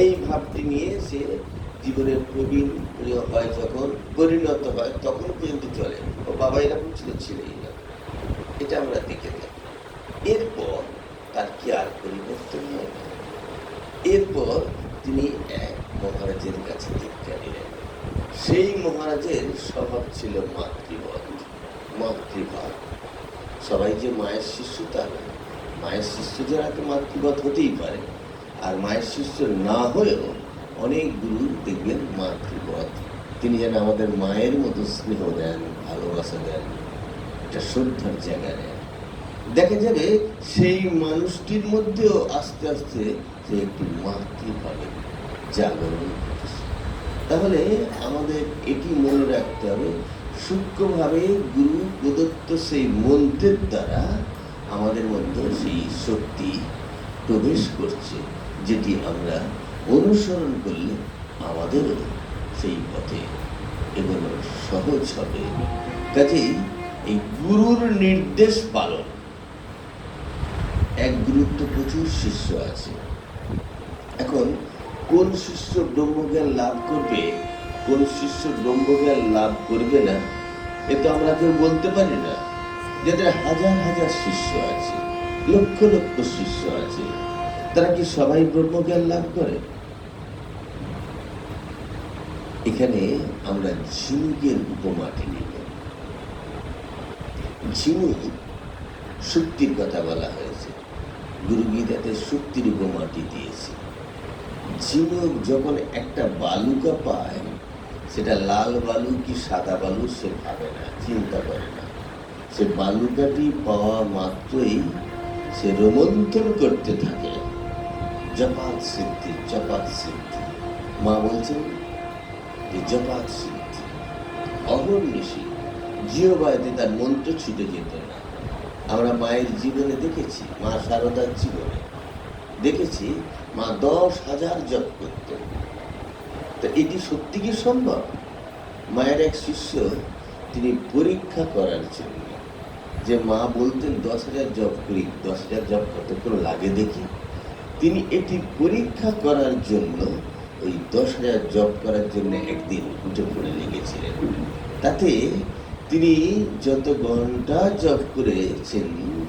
এই ভাবটি নিয়ে সে জীবনের প্রবীণ হয়, যখন পরিণত হয় তখন পর্যন্ত চলে, ও বাবা এরকম ছিল, ছেলেই না, এটা আমরা দেখে থাকি। এরপর তার কি আর পরিবর্তন হয় না। এরপর তিনি এক মহারাজের কাছে দীক্ষা নিলেন। সেই মহারাজের স্বভাব ছিল মাতৃভাব। সবাই যে মায়ের শিষ্য তা না, মায়ের শিষ্য যারা তো মাতৃভাব হতেই পারে, আর মায়ের শিষ্য না হয়েও অনেক গুরু দেখবেন মাতৃভাব। তিনি যেন আমাদের মায়ের মতো স্নেহ দেন, ভালোবাসা দেন, এটা শ্রদ্ধার জায়গা নেন। দেখা যাবে সেই মানুষটির মধ্যেও আস্তে আস্তে সে একটি মাতৃভাবে জাগরণ ঘটেছে। তাহলে আমাদের এটি মনে রাখতে হবে, সূক্ষ্মভাবে গুরু প্রদত্ত সেই মন্ত্রের দ্বারা আমাদের মধ্যে সেই শক্তি প্রবেশ করছে, যেটি আমরা অনুসরণ করলে আমাদেরও সেই পথে এগোনো সহজ হবে। কাজেই এই গুরুর নির্দেশ পালন, এক গুরুত্ব প্রচুর শিষ্য আছে। এখন কোন শিষ্য ব্রহ্মজ্ঞান লাভ করবে, কোন শিষ্য ব্রহ্মজ্ঞান লাভ করবে না, এ তো আমরা কেউ বলতে পারি না। যাদের হাজার হাজার শিষ্য আছে, লক্ষ লক্ষ শিষ্য আছে, তারা কি সবাই ব্রহ্মজ্ঞান লাভ করে? এখানে আমরা ঝিনুকের উপমাটি নিব। ঝিনুক শক্তির কথা বলা হয়েছে, গুরু গীতাতে শক্তির উপমাটি দিয়েছে। ঝিনুক যখন একটা বালুকা পায়, সেটা লাল বালু কি সাদা বালু সে ভাবে না, চিন্তা করে না। সে বালুকাটি পাওয়া মাত্রই সে রোমন্থন করতে থাকে, জপাত সিদ্ধি, জপাত সিদ্ধি। মা বলছেন যে জপাত সিদ্ধি, অহর্নিশি জিহ্বাতে তার মন্ত্র ছুটে যেত না। আমরা মায়ের জীবনে দেখেছি, মা শারদার জীবনে দেখেছি, মা 10,000 জপ করতেন। তো এটি সত্যি কি সম্ভব? মায়ের এক শিষ্য, তিনি পরীক্ষা করার জন্য, যে মা বলতেন 10,000 জপ করি, 10,000 জপ কতক্ষণ লাগে দেখি, তিনি এটি পরীক্ষা করার জন্য ওই 10,000 জপ করার জন্য একদিন উঠে পড়ে লেগেছিলেন। তাতে তিনি যত ঘন্টা জপ করেছেন,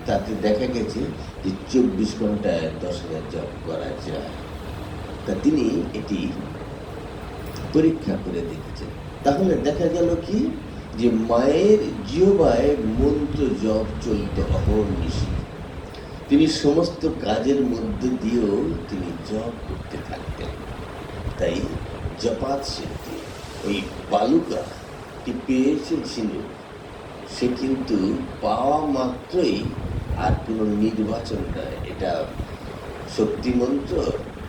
তাতে দেখা গেছে যে 24 ঘন্টায় 10,000 জপ করা যায়। তা তিনি এটি পরীক্ষা করে দেখেছেন। তাহলে দেখা গেল কি, যে মায়ের জিহ্বায় মন্ত্র জপ চলত অহর্নিশি। তিনি সমস্ত কাজের মধ্য দিয়েও তিনি জপ করতে থাকতেন। তাই জপাত সিদ্ধি ওই বালুকাটি পেয়েছে ঝিনুক, সে কিন্তু পাওয়া মাত্রই আর কোনো নির্বাচন নয়, এটা শক্তি মন্ত্র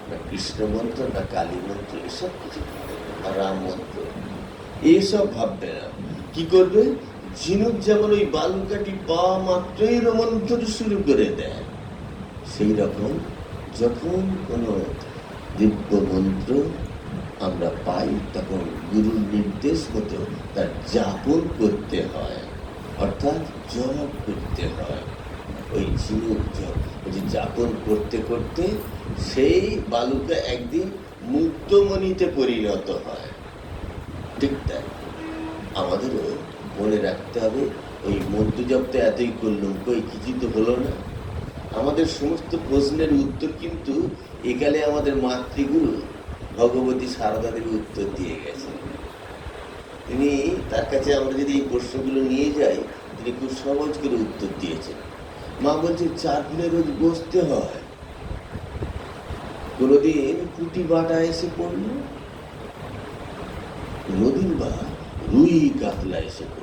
না কৃষ্ণ মন্ত্র না কালী মন্ত্র, এসব কিছু না রাম মন্ত্র, এসব ভাববে না। কি করবে? ঝিনুক যেমন ওই বালুকাটি পাওয়া মাত্রই রোমন্থন শুরু করে দেয়, সেই রকম যখন কোনো দিব্য মন্ত্র আমরা পাই তখন গুরুর নির্দেশ মতো তার যাপন করতে হয়, অর্থাৎ জপ করতে হয়। ওই ঝিনুক যাপন করতে করতে সেই বালুকা একদিন মুক্তমণিতে পরিণত হয়। ঠিক তাই আমাদেরও মনে রাখতে হবে, ওই মন্ত্র জপটা এতই করলাম, কই কিছু তো হলো না। আমাদের সমস্ত প্রশ্নের উত্তর কিন্তু একালে আমাদের মাতৃগুরু ভগবতী সারদা দেবী উত্তর দিয়ে গেছেন। তিনি তার কাছে আমরা যদি এই প্রশ্নগুলো নিয়ে যাই, তিনি খুব সহজ করে উত্তর দিয়েছেন। মা বলছে 4 দিনে রোজ বসতে হয়, কোনোদিন পুঁটি বাটা এসে পড়ল, কোনোদিন বা রুই কাতলা এসে পড়ল।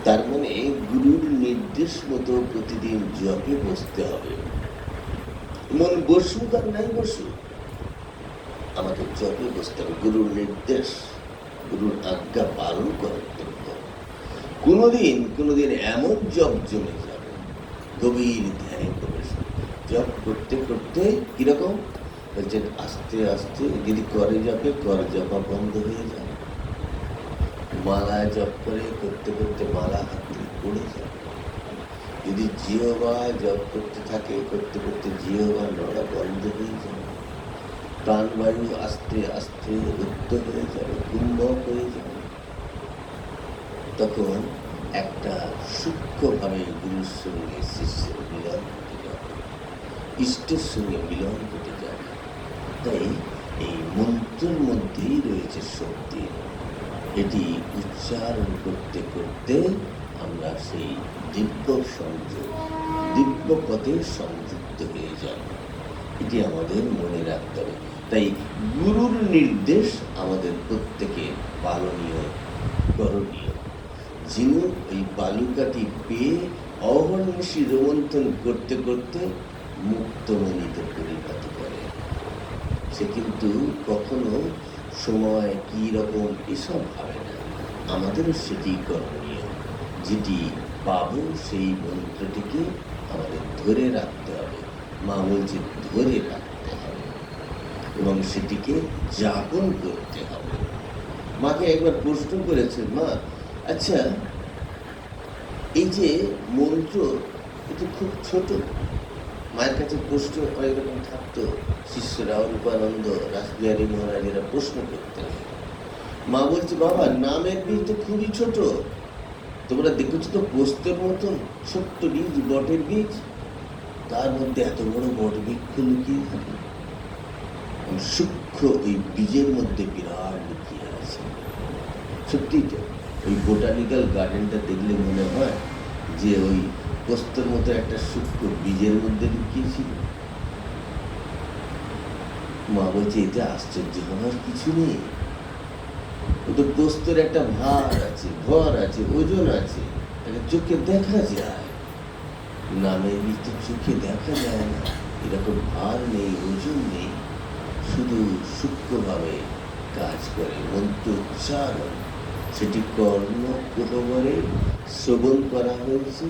তার মানে গুরুর নির্দেশ মতো প্রতিদিন জপে বসতে হবে। মন বসুক আর নাই বসুক, আমাকে জপে বসতে হবে। গুরুর নির্দেশ, গুরুর আজ্ঞা পালন করার জন্য কোনোদিন এমন জপ জমে যাবে, গভীর ধ্যানে প্রবেশ জপ করতে করতে কিরকম বলছেন, আস্তে আস্তে যদি করে জপে কর জপা বন্ধ হয়ে যাবে, মালা জপ করে করতে করতে মালা হাত থেকে পড়ে যাবে, যদি জিহ্বা জপ করতে থাকে করতে করতে জিহ্বা নড়া বন্ধ হয়ে যাবে, প্রাণবায়ু আস্তে আস্তে রুদ্ধ হয়ে যাবে, কুম্ভক হয়ে যাবে, তখন একটা সূক্ষ্মভাবে গুরুর সঙ্গে শিষ্যের মিলন ঘটে যাবে, ইষ্টের সঙ্গে মিলন ঘটে যাবে। তাই এই মন্ত্রের মধ্যেই রয়েছে শক্তি। এটি উচ্চারণ করতে করতে আমরা সেই দিব্য সংযোগ, দিব্য পথে সংযুক্ত হয়ে যাব, এটি আমাদের মনে রাখতে হবে। তাই গুরুর নির্দেশ আমাদের প্রত্যেকের পালনীয়, করণীয়। ঝিনুক ওই বালুকাটি পেয়ে অহর্নিশি রোমন্থন করতে করতে মুক্তমণিতে পরিণত করে। সে কিন্তু কখনো সময় কি রকম এসব ভাবে না। আমাদেরও সেটি করণীয়, যেটি পাবো সেই মন্ত্রটিকে আমাদের ধরে রাখতে হবে। মা বলছে ধরে রাখতে হবে এবং সেটিকে যাপন করতে হবে। মাকে একবার প্রশ্ন করেছে, মা আচ্ছা এই যে মন্ত্র এটা খুব ছোট, মায়ের কাছে প্রশ্ন অনেক রকম থাকতো, শিষ্যরা রূপানন্দ রাসবিহারী মহারাজেরা প্রশ্ন করতেন। মা বলছে, বাবা নামের বীজ তো খুবই ছোট, তোমরা দেখেছো তো পোস্তের মতন ছোট্ট বীজ, বটের বীজ, তার মধ্যে এত বড় বট বৃক্ষ লুকিয়ে থাকে। সূক্ষ্ম ওই বীজের মধ্যে বিরাট লুকিয়ে আছে। সত্যি তো ওই বোটানিক্যাল গার্ডেনটা দেখলে মনে হয় যে ওই পোস্তর মতো একটা সূক্ষ্ম বীজের মধ্যে লুকিয়েছিল। মা বলছে এতে আশ্চর্য হওয়ার কিছু নেই, তো পোস্তর একটা ভার আছে, ভর আছে, ওজন আছে, চোখে দেখা যায়। নামের বীজ তো চোখে দেখা যায় না, এরকম ভার নেই, ওজন নেই, শুধু সূক্ষ্মভাবে কাজ করে মন্ত্র উচ্চারণ। সেটি কর্ণ কোহবরে শ্রবণ করা হয়েছে,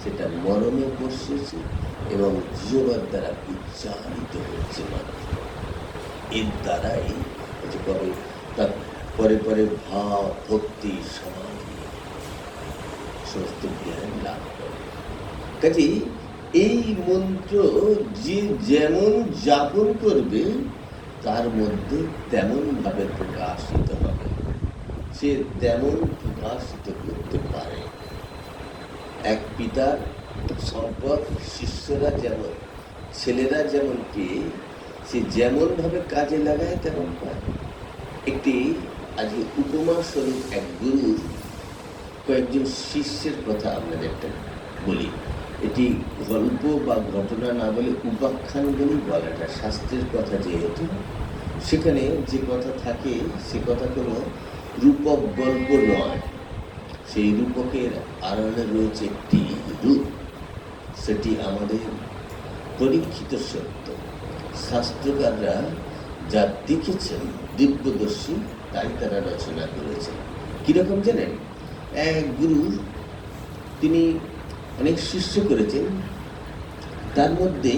সেটা মরণে বসেছে এবং জিহ্বার দ্বারা উচ্চারিত হচ্ছে মাত্র। এর দ্বারাই কবে তার পরে পরে ভাব, ভক্তি, সমাধি সমস্ত জ্ঞান লাভ করে। কাজে এই মন্ত্র যে যেমন যাপন করবে তার মধ্যে তেমন ভাবে প্রকাশিত হবে, সে তেমন প্রকাশিত করতে পারে। এক পিতার সম্পদ শিষ্যরা যেমন, ছেলেরা যেমন পেয়ে সে যেমন ভাবে কাজে লাগায় তেমন পায়। একটি আজকে উপমা স্বরূপ এক গুরুর কয়েকজন শিষ্যের কথা আপনাদের একটা বলি। এটি গল্প বা ঘটনা না বলে উপাখ্যান বলেই বলাটা, শাস্ত্রের কথা যেহেতু, সেখানে যে কথা থাকে সে কথা কোনো রূপক গল্প নয়। সেই রূপকের আড়ালে রয়েছে একটি রূপ, সেটি আমাদের পরীক্ষিত সত্য। শাস্ত্রকাররা যা দেখেছেন দিব্যদর্শী, তাই তারা রচনা করেছেন। কিরকম জানেন? এক গুরু, তিনি অনেক শিষ্য করেছেন, তার মধ্যে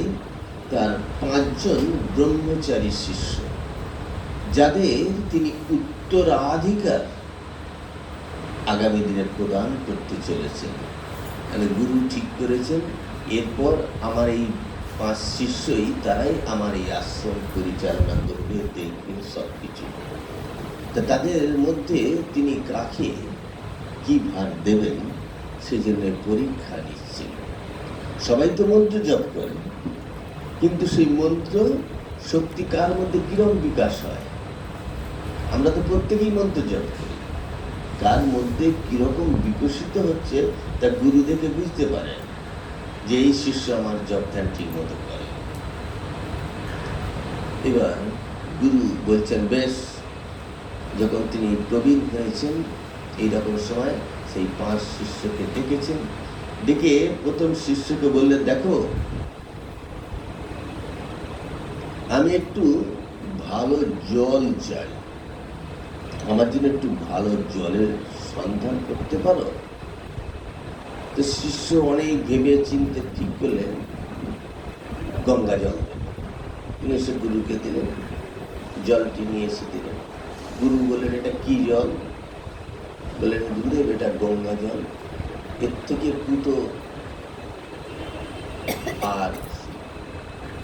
তার 5 জন ব্রহ্মচারী শিষ্য, যাদের তিনি উত্তরাধিকার আগামী দিনে প্রদান করতে চলেছেন। মানে গুরু ঠিক করেছেন এরপর আমার এই 5 শিষ্যই, তারাই আমার এই আশ্রম পরিচালনা করবে, দেখবে সব কিছু। তা তাদের মধ্যে তিনি কাকে কি ভার দেবেন সেজন্য পরীক্ষা নিচ্ছেন। সবাই তো মন্ত্র জপ করে, কিন্তু সেই মন্ত্র শক্তি কার মধ্যে কিরকম বিকাশ হয়? আমরা তো প্রত্যেকেই মন্ত্র জপ করি, কার মধ্যে কিরকম বিকশিত হচ্ছে তা গুরু দেখে বুঝতে পারেন যে এই শিষ্য আমার জপ ধ্যান ঠিক মতো করে। এবার গুরু বলছেন, বেশ। যখন তিনি প্রবীণ হয়েছেন, এইরকম সময় সেই 5 শিষ্যকে ডেকেছেন। ডেকে প্রথম শিষ্যকে বললেন, দেখো, আমি একটু ভালো জল চাই, আমার জন্য একটু ভালো জলের সন্ধান করতে পারো? তো শিষ্য অনেক ভেবে চিন্তে ঠিক করলেন গঙ্গা জল তিনি এসে গুরুকে দিলেন, জলটি নিয়ে এসে দিলেন। গুরু বললেন, এটা কি জল? বললেন, গুরুদেব, এটা গঙ্গা জল, এর থেকে পুত আর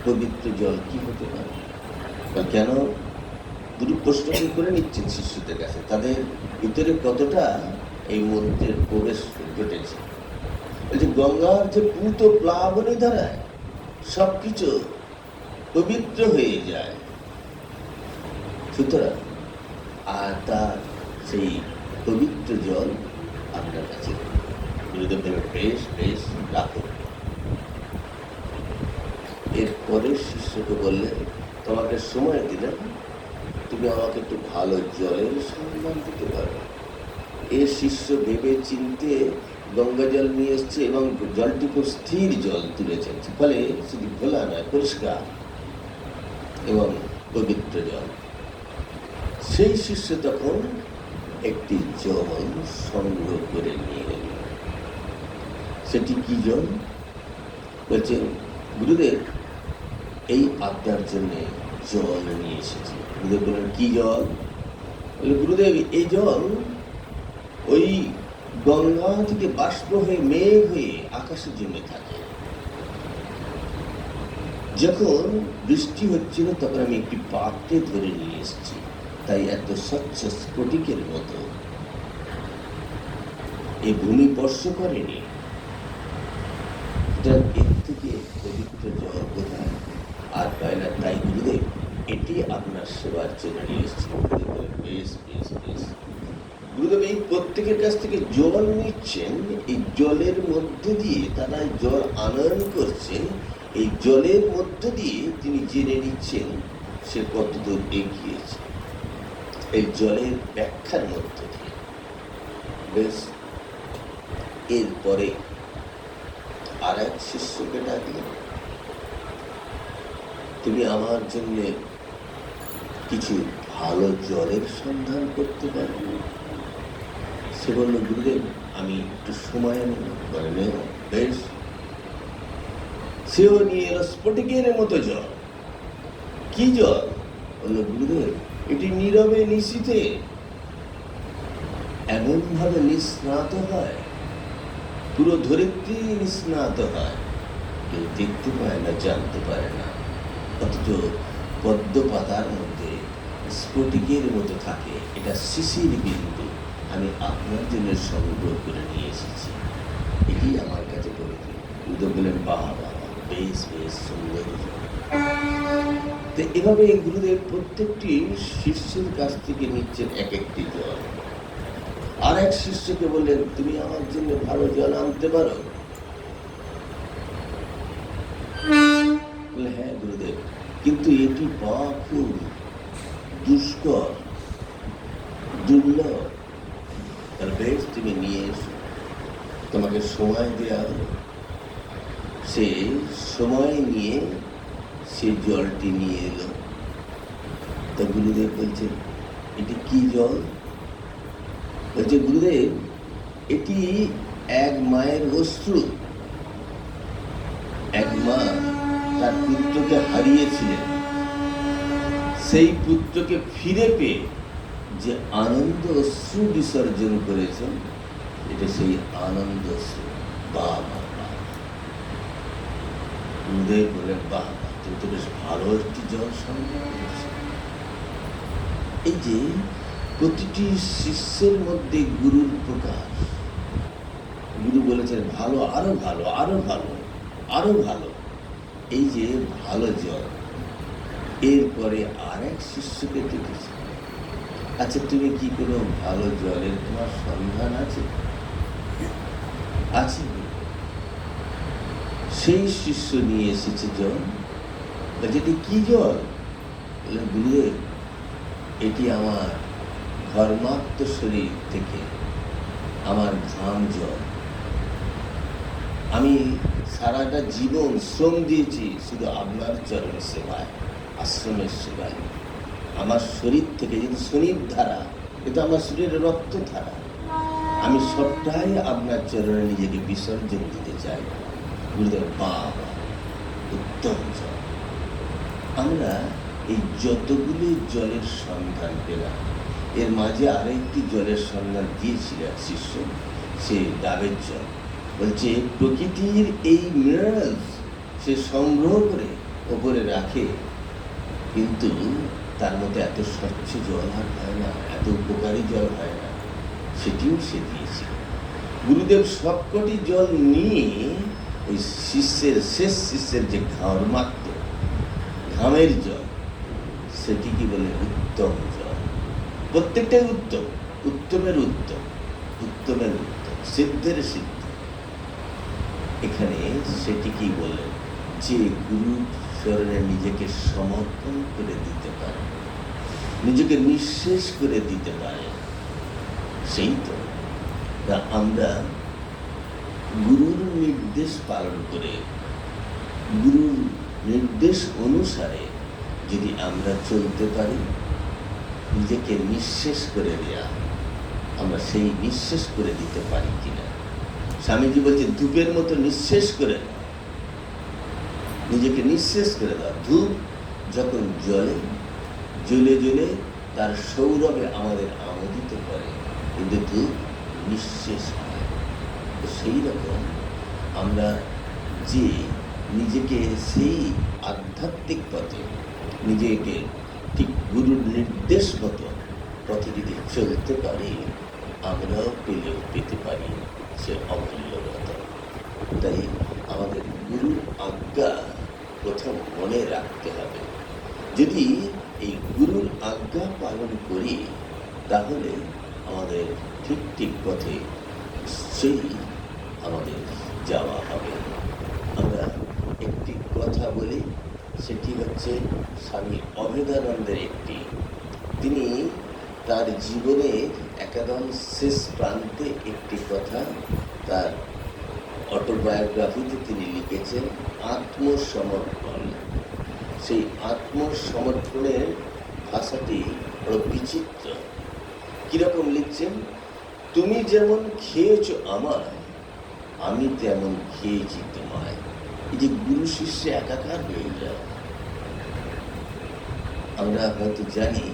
পবিত্র জল কি হতে পারে? কেন? গুরু প্রশ্ন করে নিচ্ছেন শিষ্যদের কাছে, তাদের ভিতরে কতটা এই মন্ত্রের প্রবেশ ঘটেছে। বলছে, গঙ্গার যে পুত প্লাবনী ধারায় সবকিছু পবিত্র হয়ে যায়, সুতরাং আর তার সেই পবিত্র জল আপনার কাছে। গুরুদেব বলে, বেশ বেশ, রাখো। এরপরে শিষ্যকে বললেন, তোমাকে সময় দিলাম, তুমি আমাকে একটু ভালো জলের সন্ধান দিতে পারো। এ শিষ্য ভেবে চিনতে গঙ্গা জল নিয়ে এসছে এবং জলটি খুব স্থির জল তুলেছেন, ফলে শুধু ঘোলা নয়, পরিষ্কার এবং পবিত্র জল। সেই শিষ্য তখন একটি জল সংগ্রহ করে নিয়ে এল। সেটি কি জল? বলছেন, গুরুদেব, এই আপনার জন্য জল নিয়ে এসেছি। গুরুদেব বললেন, কি জল? বলে, গুরুদেব, এই জল ওই গঙ্গা থেকে বাষ্প হয়ে মেঘ হয়ে আকাশে জমে থাকে। যখন বৃষ্টি হচ্ছিল তখন আমি একটি পাত্রে ধরে নিয়ে এসেছি, তাই এত স্বচ্ছ স্ফটিকের মতো এই ভূমি স্পর্শ করেনি। এর থেকে পবিত্র জল কোথায় আর পায় না। তাই গুরুদেব, এটি আপনার সেবার জন্য নিয়ে এসেছি। বেশ বেশ বেশ। গুরুদেব এই প্রত্যেকের কাছ থেকে জল নিচ্ছেন, এই জলের মধ্যে দিয়ে তারা জল আনয়ন করছেন, এই জলের মধ্যে দিয়ে তিনি জেনে নিচ্ছেন সে কতদূর এগিয়েছে, এই জলের ব্যাখ্যার মধ্যে দিয়ে। বেশ। এরপরে আর এক শিষ্যকে ডাকলেন, তুমি আমার জন্য কিছু ভালো জলের সন্ধান করতে পারবে? সে বলল, গুরুদেব, আমি একটু সময় নেব। বেশ। সেও নিয়ে এলো স্ফটিকের মতো জল। কি জল? বলল, গুরুদেব, এটি নীরবে নিশীথে এমন ভাবে নিস্নাত হয়, পুরো ধরিত্রী নিস্নাত হয়, কেউ দেখতে পায় না, জানতে পারে না, অথচ পদ্ম পাতার মধ্যে স্ফটিকের মতো থাকে। এটা শিশির বিন্দু আমি আপনার জন্য সংগ্রহ করে নিয়ে এসেছি, এটি আমার কাছে পবিত্র। গুরুদেব বললেন, বাবা বাবা, বেশ বেশ সুন্দর। তো এভাবে গুরুদেব প্রত্যেকটি শিষ্যের কাছ থেকে নিচ্ছেন এক একটি জল। আর এক শিষ্যকে বললেন, তুমি আমার জন্য ভালো জল আনতে পারো? বলে, হ্যাঁ গুরুদেব, কিন্তু এটি পাওয়া খুব দুষ্কর, দুর্লভ। তার বেশ, তুমি নিয়ে এসো, তোমাকে সময় দেওয়া হলো। সে সময় নিয়ে সে জলটি নিয়ে এলো। তা গুরুদেব বলছেন, এটি কি জল? বলছে, গুরুদেব, এটি এক মায়ের অশ্রু। এক মা তার পুত্রকে হারিয়েছিলেন, সেই পুত্রকে ফিরে পেয়ে যে আনন্দ অশ্রু বিসর্জন করেছেন, এটা সেই আনন্দ অশ্রু। বাবা, গুরুদেব বলেন, বাবা, তুমি তো বেশ ভালো একটি জল সংগ্রহ করেছো। এই যে প্রতিটি শিষ্যের মধ্যে গুরুর প্রকাশ। গুরু বলেছেন, ভালো, আরো ভালো, আরো ভালো, আরো ভালো। এই যে ভালো জল, এরপরে আর এক শিষ্যকে দেখেছে, আচ্ছা তুমি কি কোনো ভালো জলের তোমার সন্ধান আছে? আছে। সেই শিষ্য নিয়ে এসেছে জল। বলছে, এটি কি জল? বললেন, গুরুদেব, এটি আমার ধর্মাত্ম শরীর থেকে আমার ঘাম জল। আমি সারাটা জীবন শ্রম দিয়েছি শুধু আপনার চরণ সেবায়, আশ্রমের সেবায়। আমার শরীর থেকে যেহেতু শরীর ধারা, এটা আমার শরীরের রক্ত ধারা, আমি সবটাই আপনার চরণে নিজেকে বিসর্জন দিতে চাই। গুরুদেব, বাবা, উত্তম জল। আমরা এই যতগুলি জলের সন্ধান পেলাম, এর মাঝে আরেকটি জলের সন্ধান দিয়েছিল এক শিষ্য, সে ডাবের জল। বলছে, প্রকৃতির এই মিনারেলস সে সংগ্রহ করে ওপরে রাখে, কিন্তু তার মধ্যে এত স্বচ্ছ জল আর হয় না, এত উপকারী জল হয় না, সেটিও সে দিয়েছিল। গুরুদেব সবকটি জল নিয়ে ওই শিষ্যের, শেষ শিষ্যের যে ঘর্মাক্ত ঘামের জল, সেটি কি বলে উত্তম জল। প্রত্যেকটাই উত্তম, উত্তমের উত্তম, উত্তমের উত্তম, সিদ্ধের সিদ্ধ। এখানে সেটি কি বললেন, যে গুরু চরণে নিজেকে সমর্পণ করে দিতে পারে, নিজেকে নিঃশেষ করে দিতে পারে, সেই তো আমরা গুরুর নির্দেশ পালন করে, গুরুর নির্দেশ অনুসারে যদি আমরা চলতে পারি, নিজেকে নিঃশেষ করে দেয়া, আমরা সেই নিঃশেষ করে দিতে পারি কিনা। স্বামীজি বলছে, ধূপের মতো নিঃশেষ করে দাও, নিজেকে নিঃশেষ করে দাও। ধূপ যখন জ্বলে, জ্বলে জ্বলে তার সৌরভে আমাদের আমোদিত করে, কিন্তু ধূপ নিঃশেষ হয়। সেই রকম আমরা যে নিজেকে সেই আধ্যাত্মিক পথে, নিজেকে ঠিক গুরুর নির্দেশ মতো পথে যদি চলতে পারি, আমরাও পেতে পারি সে অমূল্যতা। তাই আমাদের গুরুর আজ্ঞা প্রথম মনে রাখতে হবে। যদি এই গুরুর আজ্ঞা পালন করি, তাহলে আমাদের ঠিক ঠিক পথে সেই আমাদের যাওয়া হবে। আমরা একটি কথা বলি, সেটি হচ্ছে স্বামী অভেদানন্দের একটি, তিনি তার জীবনের একদম শেষ প্রান্তে একটি কথা তার অটোবায়োগ্রাফিতে তিনি লিখেছেন, আত্মসমর্পণ। সেই আত্মসমর্পণের ভাষাটি বড় বিচিত্র। কিরকম লিখছেন, তুমি যেমন খেয়েছ আমায়, আমি তেমন খেয়েছি তোমায়। এই যে গুরু শিষ্যে একাকার হয়ে যায়। আমরা হয়তো জানি,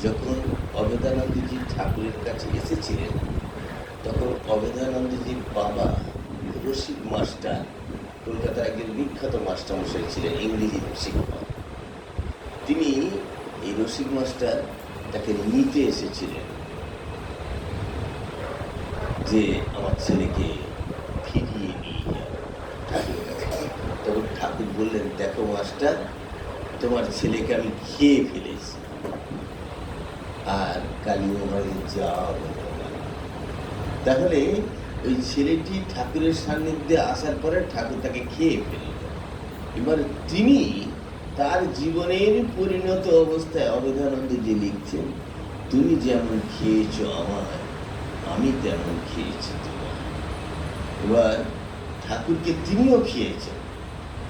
যখন অভেদানন্দজি ঠাকুরের কাছে এসেছিলেন, তখন অভেদানন্দজির বাবা রসিক মাস্টার, কলকাতার একজন বিখ্যাত মাস্টারমশাই ছিলেন, ইংরেজি শিক্ষক। তিনি এই রসিক মাস্টার তাকে নিতে এসেছিলেন যে আমার ছেলেকে ফিরিয়ে নিয়ে যাও ঠাকুরের কাছে। তখন ঠাকুর বললেন, দেখো মাস্টার, তোমার ছেলেকে আমি খেয়ে ফেলেছি, আর কালী মহারাজের যাওয়া হলো না। তাহলে ওই ছেলেটি ঠাকুরের সান্নিধ্যে আসার পরে ঠাকুর তাকে খেয়ে ফেলল। এবার তিনি তার জীবনের পরিণত অবস্থায় অভেদানন্দজি লিখছেন, তুমি যেমন খেয়েছ আমায়, আমি তেমন খেয়েছি তোমায়। এবার ঠাকুরকে তিনিও খেয়েছেন,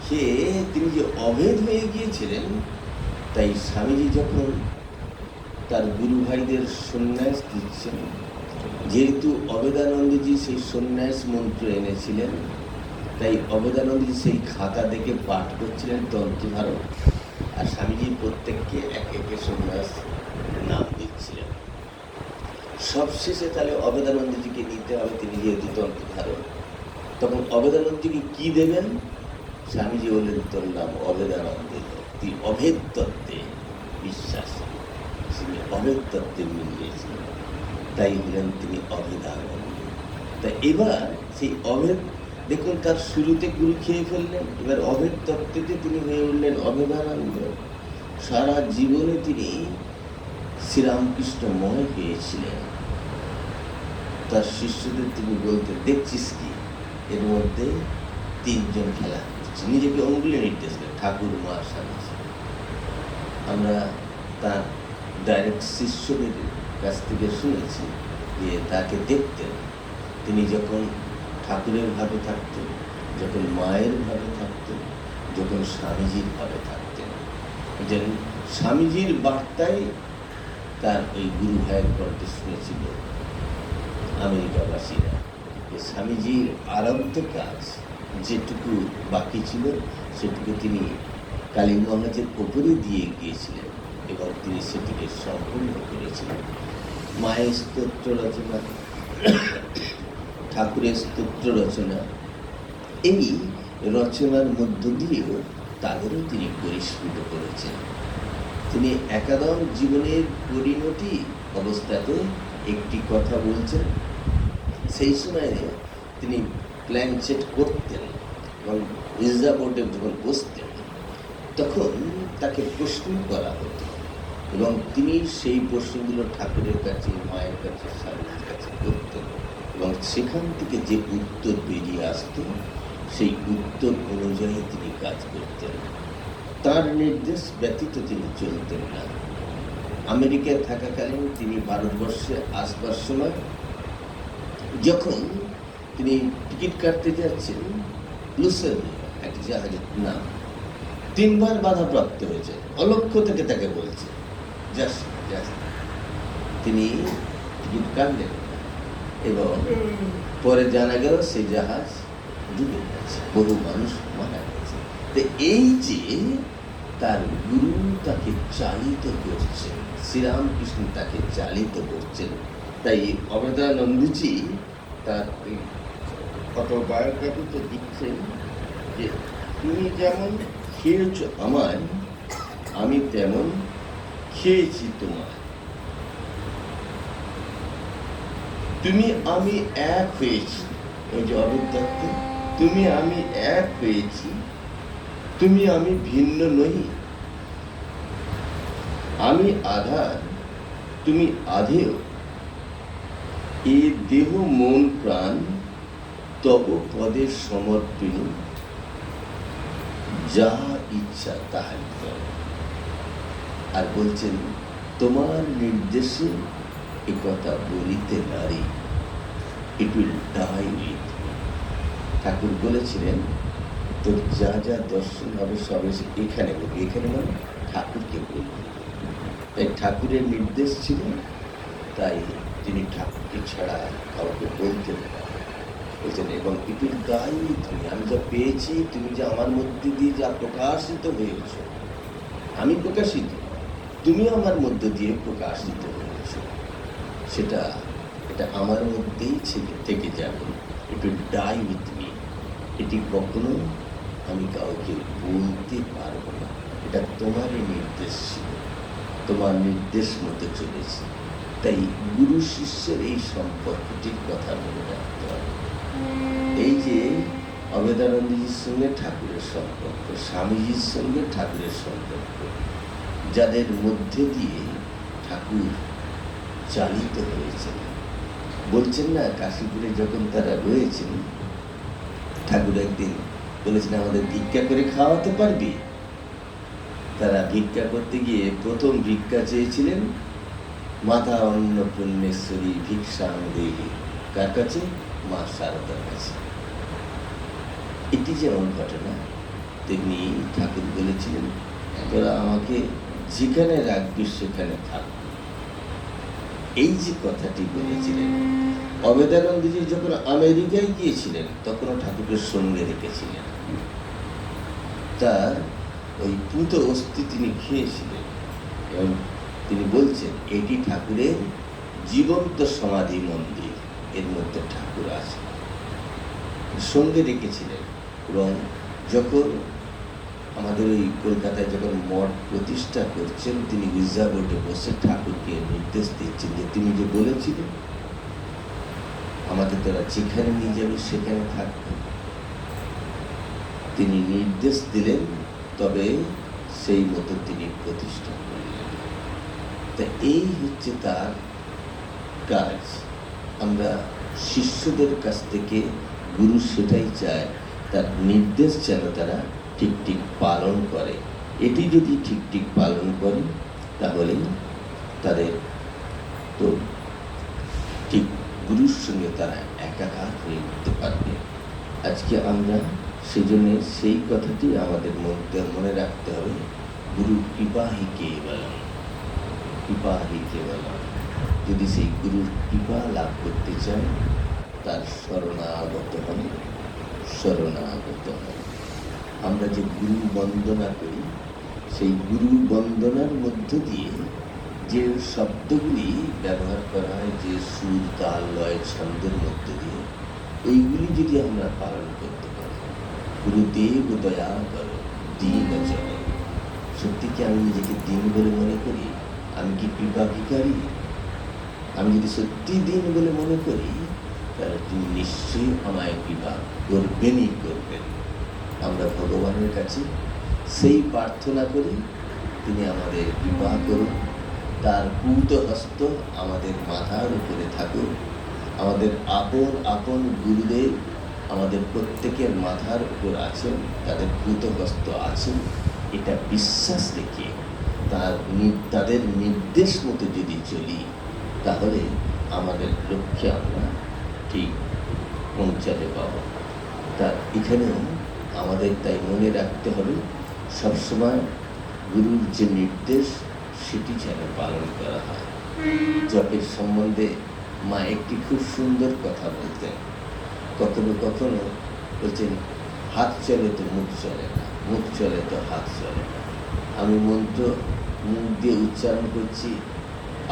খেয়ে তিনি যে অভেদ হয়ে গিয়েছিলেন, তাই স্বামীজি যখন তার গুরু ভাইদের সন্ন্যাস দিচ্ছেন, যেহেতু অভেদানন্দজি সেই সন্ন্যাস মন্ত্র এনেছিলেন, তাই অভেদানন্দজি সেই খাতা দেখে পাঠ করছিলেন তন্ত্রধারক, আর স্বামীজি প্রত্যেককে এক একে সন্ন্যাস নাম দিচ্ছিলেন। সবশেষে তাহলে অভেদানন্দজিকে নিতে হবে, তিনি যেহেতু তন্ত্রধারক। তখন অভেদানন্দজিকে কি দেবেন? স্বামীজি বললেন, তোর নাম অভেদানন্দ, তুই অভেদ তত্ত্বে বিশ্বাসী। তিনি অভেদ তত্ত্বে মিলিয়েছিলেন, তাই হলেন তিনি অভেদানন্দ। তা এবার সেই অভেদ, দেখুন তার শুরুতে গুরু খেয়ে ফেললেন, এবার অভেদ তত্ত্বতে তিনি হয়ে উঠলেন অভেদানন্দ। সারা জীবনে তিনি শ্রীরামকৃষ্ণময় হয়েছিলেন। তার শিষ্যদের তিনি বলতে, দেখছিস কি, এর মধ্যে তিনজন খেলা করছে, নিজেকে অঙ্গুলি নির্দেশ দেন, ঠাকুর, মা, স্বামীজি। আমরা তার ডাইরেক্ট শিষ্যদের কাছ থেকে শুনেছি যে তাকে দেখতেন, তিনি যখন ঠাকুরের ভাবে থাকতেন, যখন মায়ের ভাবে থাকতেন, যখন স্বামীজির ভাবে থাকতেন। যেন স্বামীজির বার্তায় তার ওই গুরু ভাইয়ের কণ্ঠে শুনেছিল আমেরিকাবাসীরা, যে স্বামীজির আরব্ধ কাজ যেটুকু বাকি ছিল সেটুকু তিনি কালী মহারাজের ওপরে দিয়ে গিয়েছিলেন এবং তিনি সেটিকে সম্পূর্ণ করেছিলেন। মায়ের স্তোত্র রচনা, ঠাকুরের স্তোত্র রচনা, এই রচনার মধ্য দিয়েও তাদেরও তিনি পরিস্ফুট করেছেন। তিনি একাদম জীবনের পরিণতি অবস্থাতে একটি কথা বলছেন, সেই সময়ে তিনি প্ল্যান সেট করতেন এবং রিজার্ভ বোর্ডে যখন বসতেন তখন তাকে প্রশ্ন করা হতো এবং তিনি সেই প্রশ্নগুলো ঠাকুরের কাছে, মায়ের কাছে, স্বামীর কাছে করতেন এবং সেখান থেকে যে উত্তর বেরিয়ে আসত সেই উত্তর অনুযায়ী তিনি কাজ করতেন। তার নির্দেশ ব্যতীত তিনি চলতেন না। আমেরিকায় থাকাকালীন তিনি ভারতবর্ষে আসবার সময় যখন তিনি টিকিট কাটতে যাচ্ছেন, লুসেন একটি জাহাজের নাম, 3 বার বাধাপ্রাপ্ত হয়েছে, অলক্ষ থেকে তাকে বলছে জাস্ট তিনি টিকিট কাটলেন এবং পরে জানা গেল সেই জাহাজ ডুবে গেছে, বহু মানুষ মারা গেছে। তো এই যে তার গুরু তাকে চালিত করছেন, শ্রীরামকৃষ্ণ তাকে চালিত করছেন, তাই অভেদানন্দজি তার অটোবায়োগ্রাফিতে লিখছেন যে তুমি যেমন খেয়েছ আমায়, আমি তেমন খেয়েছি তোমায়। তুমি আমি এক হয়েছি, ওই যে অবিদ্যার্থে, তুমি আমি এক হয়েছি, তুমি আমি ভিন্ন নই। আমি আধার, তুমি আধেয়, এ দেহ মন প্রাণ তব পদের সমর্পিত, যা ইচ্ছা তাহাই কর। আর বলছেন, তোমার নির্দেশে এ কথা বলিতে নারী, ইট উইল ডাই উইথ। ঠাকুর বলেছিলেন, তোর যা যা দর্শন হবে সব এসে এখানে বলবি, এখানে মানে ঠাকুরকে বলবি। তাই ঠাকুরের নির্দেশ ছিল, তাই তিনি ঠাকুরকে ছাড়া কাউকে বলতেন না। বলছেন, এবং it will die with me, আমি যা পেয়েছি, তুমি যে আমার মধ্যে দিয়ে যা প্রকাশিত হয়েছ, আমি প্রকাশিত, তুমি আমার মধ্য দিয়ে প্রকাশিত হয়েছ, এটা আমার মধ্যেই থেকে যাবে। It will die with me, এটি কখনো আমি কাউকে বলতে পারবো না। এটা তোমারই নির্দেশ ছিল, তোমার নির্দেশ মতো চলেছে। তাই গুরু শিষ্যের এই সম্পর্কটির কথা মনে রাখতে হবে। এই যে অভেদানন্দজির সঙ্গে ঠাকুরের সম্পর্ক, স্বামীজির সঙ্গে ঠাকুরের সম্পর্ক, যাদের মধ্যে দিয়ে ঠাকুর চালিত হয়েছেন। বলছেন না, কাশীপুরে যখন তারা রয়েছেন, ঠাকুর একদিন বলেছেন আমাদের ভিক্ষা করে খাওয়াতে পারবি? তারা ভিক্ষা করতে গিয়ে প্রথম ভিক্ষা চেয়েছিলেন মাতা অন্নপূর্ণেশ্বরী ভিক্ষাং দেবী। কার কাছে? মা শারদার কাছে। এটি যেমন ঘটনা, তেমনি ঠাকুর বলেছিলেন তোরা আমাকে যেখানে রাখবি সেখানে থাকবি। এই যে কথাটি বলেছিলেন, অবেদানন্দজি যখন আমেরিকায় গিয়েছিলেন তখনও ঠাকুরের সঙ্গে রেখেছিলেন। তার ওই পুত অস্থি তিনি খেয়েছিলেন এবং তিনি বলছেন এটি ঠাকুরের জীবন্ত সমাধি মন্দির, এর মধ্যে ঠাকুর আছে, সঙ্গে রেখেছিলেন। এবং যখন আমাদের ওই কলকাতায় যখন মঠ প্রতিষ্ঠা করছেন, তিনি রিজার্ভে বসে ঠাকুরকে নির্দেশ দিচ্ছেন যে তিনি যে বলেছিলেন আমাদের তারা যেখানে নিয়ে যাবে সেখানে থাকবে, তিনি নির্দেশ দিলেন, তবে সেই মতো তিনি প্রতিষ্ঠা করলেন। তা এই হচ্ছে তার কাজ। আমরা শিষ্যদের কাছ থেকে গুরু সেটাই চায়, তার নির্দেশ যেন তারা ঠিক ঠিক পালন করে। এটি যদি ঠিক ঠিক পালন করে তাহলে তাদের তো ঠিক গুরুর সঙ্গে তারা একাকার হয়ে উঠতে পারবে। আজকে আমরা সেজন্য সেই কথাটি আমাদের মধ্যে মনে রাখতে হবে, গুরু কৃপাহি কেবলম, কৃপাহি কেবলম। যদি সেই গুরুর কৃপা লাভ করতে চায় তার শরণাগত হন, শরণাগত হন। আমরা যে গুরু বন্দনা করি, সেই গুরু বন্দনার মধ্য দিয়ে যে শব্দগুলি ব্যবহার করা হয়, যে সুর তাল লয় ছন্দের মধ্য দিয়ে, এইগুলি যদি আমরা পালন করতে পারি, গুরুদেব দয়া করো দীন জনে। সত্যি কি আমি নিজেকে দিন বলে মনে করি? আমি কি কৃপা ভিখারি? আমি যদি সত্যি দিন বলে মনে করি তাহলে তিনি নিশ্চয়ই আমায় কৃপা করবেনই করবেন। আমরা ভগবানের কাছে সেই প্রার্থনা করি, তিনি আমাদের কৃপা করুন, তার পূত হস্ত আমাদের মাথার উপরে থাকুক। আমাদের আপন আপন গুরুদেব আমাদের প্রত্যেকের মাথার উপর আছেন, তাদের পূত হস্ত আছেন, এটা বিশ্বাস রেখে তাদের নির্দেশ মতো যদি চলি তাহলে আমাদের লক্ষ্যে আমরা ঠিক পৌঁছাতে পাব। তা এখানেও আমাদের তাই মনে রাখতে হবে সবসময় গুরুর যে নির্দেশ সেটি যেন পালন করা হয়। জপের সম্বন্ধে মা একটি খুব সুন্দর কথা বলতেন। কখনো কখনো বলছেন হাত চলে তো মুখ চলে না, মুখ চলে তো হাত চলে না। আমি মন্ত্র মুখ দিয়ে উচ্চারণ করছি,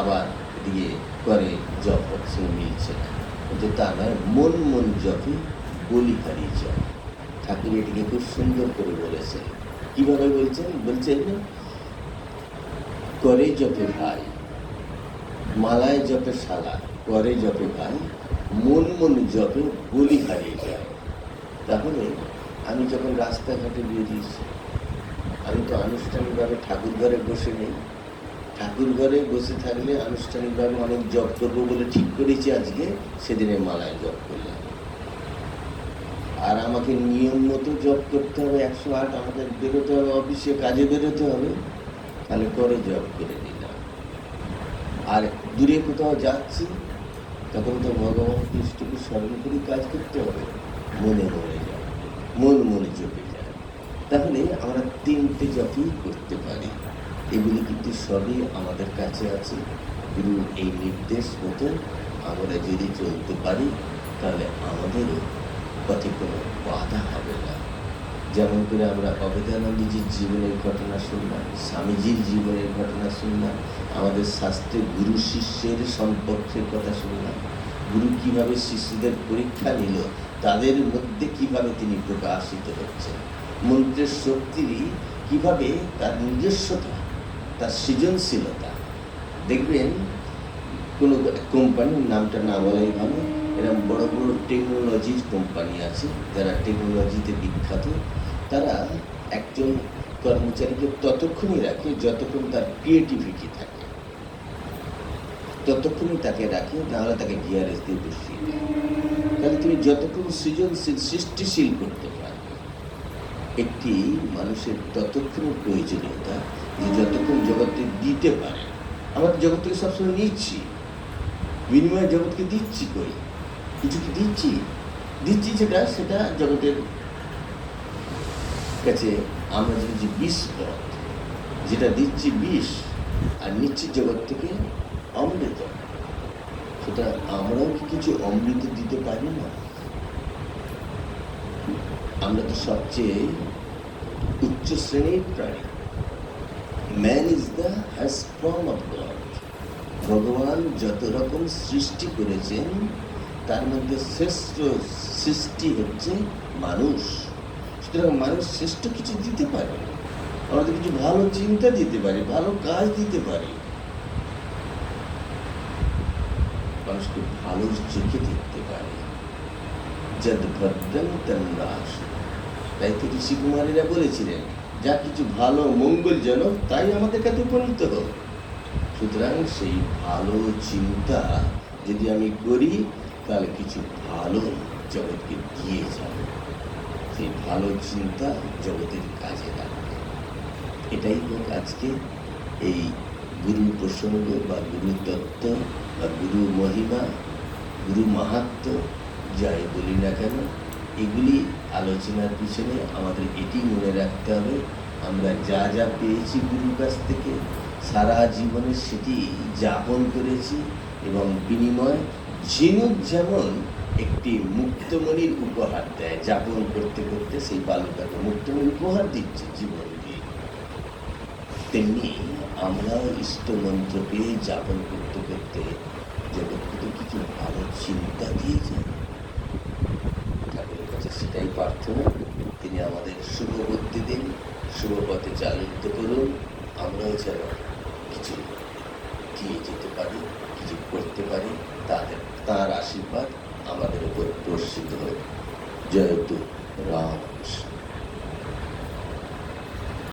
আবার এদিকে করে জপ হচ্ছে, মিলছে না। কিন্তু তা নয়, মন মন জপে বলিহারি জপ। ঠাকুর এটিকে খুব সুন্দর করে বলেছেন। কিভাবে বলছেন? বলছেন করে জপে ভাই, মালায় জপে শালা, করে জপে ভাই, মন মন জপে বলিহারি যায়। তাহলে আমি যখন রাস্তাঘাটে বেরিয়েছি, আমি তো আনুষ্ঠানিকভাবে ঠাকুর ঘরে বসে নেই। ঠাকুর ঘরে বসে থাকলে আনুষ্ঠানিকভাবে অনেক জপ করবো বলে ঠিক করেছি, আজকে সেদিনে মালায় জপ করলাম। আর আমাকে নিয়ম মতো জপ করতে হবে 108, আমাদের বেরোতে হবে, অফিসে কাজে বেরোতে হবে, তাহলে করে জপ করে নিলাম। আর দূরে কোথাও যাচ্ছি তখন তো ভগবান কৃষ্ণকে স্মরণ করে কাজ করতে হবে, মনে মনে যায়, মন মনে জপে যায়। তাহলে আমরা 3টে জপই করতে পারি। এগুলি কিন্তু সবই আমাদের কাছে আছে। গুরুর এই নির্দেশ মতো আমরা যদি চলতে পারি তাহলে আমাদেরও পথে কোনো বাধা হবে না। যেমন করে আমরা অবেদানন্দজির জীবনের ঘটনা শুনলাম, স্বামীজির জীবনের ঘটনা শুনলাম, আমাদের শাস্ত্রে গুরু শিষ্যের সম্পর্কের কথা শুনলাম, গুরু কিভাবে শিষ্যদের পরীক্ষা নিল, তাদের মধ্যে কিভাবে তিনি প্রকাশিত হচ্ছেন, মন্ত্রের শক্তি কিভাবে তার নিজস্বতা, তার সৃজনশীলতা। দেখবেন কোনো কোম্পানির নামটা না বলাই ভালো, এরকম বড় বড় টেকনোলজির কোম্পানি আছে যারা টেকনোলজিতে বিখ্যাত, তারা একজন কর্মচারীকে ততক্ষণই রাখে যতক্ষণ তার ক্রিয়েটিভিটি থাকে, ততক্ষণই তাকে রাখে, নাহলে তাকে গিয়ারেজ দিয়ে বসিয়ে দেয়। তাহলে তুমি যতক্ষণ সৃজনশীল সৃষ্টিশীল করতে পারবে একটি মানুষের ততক্ষণ প্রয়োজনীয়তা যে যতক্ষণ জগৎকে দিতে পারে। আমরা জগৎ থেকে সবসময় নিচ্ছি, বিনিময়ে জগৎকে দিচ্ছি, কই কিছু কি দিচ্ছি? দিচ্ছি সেটা জগতের কাছে আমরা যে বিষ পথ, যেটা দিচ্ছি বিষ আর নিচ্ছি জগৎ থেকে অমৃত। সেটা আমরাও কি কিছু অমৃত দিতে পারি না? আমরা তো সবচেয়ে উচ্চ শ্রেণীর প্রাণী। Man is the highest form of god. ভগবান যত রকম সৃষ্টি করেছেন তার মধ্যে শ্রেষ্ঠ সৃষ্টি হচ্ছে মানুষ। সুতরাং মানুষ শ্রেষ্ঠ কিছু দিতে পারে, আমাদের কিছু ভালো চিন্তা দিতে পারি, ভালো কাজ দিতে পারি, মানুষকে ভালো চোখে দেখতে পারে। যদ ভদ্রং তন্রাস। তাই তো ঋষি কুমারীরা বলেছিলেন, যা কিছু ভালো মঙ্গলজনক তাই আমাদের কাছে উপনীত হোক। সুতরাং সেই ভালো চিন্তা যদি আমি করি তাহলে কিছু ভালো জগৎকে দিয়ে যাব, সেই ভালো চিন্তা জগতের কাজে লাগবে। এটাই হোক আজকে এই গুরু প্রসঙ্গ বা গুরু তত্ত্ব বা গুরু মহিমা, গুরু মাহাত্ম্য যাই বলি না কেন, এগুলি আলোচনার পিছনে আমাদের এটি মনে রাখতে হবে, আমরা যা যা পেয়েছি গুরুর কাছ থেকে সারা জীবনে সেটি যাপন করেছি এবং বিনিময় ঝিনুক যেমন একটি মুক্তমণির উপহার দেয়, যাপন করতে করতে সেই বালুকাকে মুক্তমণি উপহার দিচ্ছে জীবন দিয়ে, তেমনি আমরাও ইষ্টমন্ত্র পেয়ে যাপন করতে করতে জগৎকে কিছু ভালো চিন্তা দিয়ে যাই। ঠাকুরের কাছে সেটাই প্রার্থনা, তিনি আমাদের শুভ বুদ্ধি দিন, শুভ পথে চালিত করুন, আমরাও যেন কিছু দিয়ে যেতে পারি, কিছু করতে পারি, তার আশীর্বাদ আমাদের উপর বর্ষিত হোক। জয়তু রামকৃষ্ণ।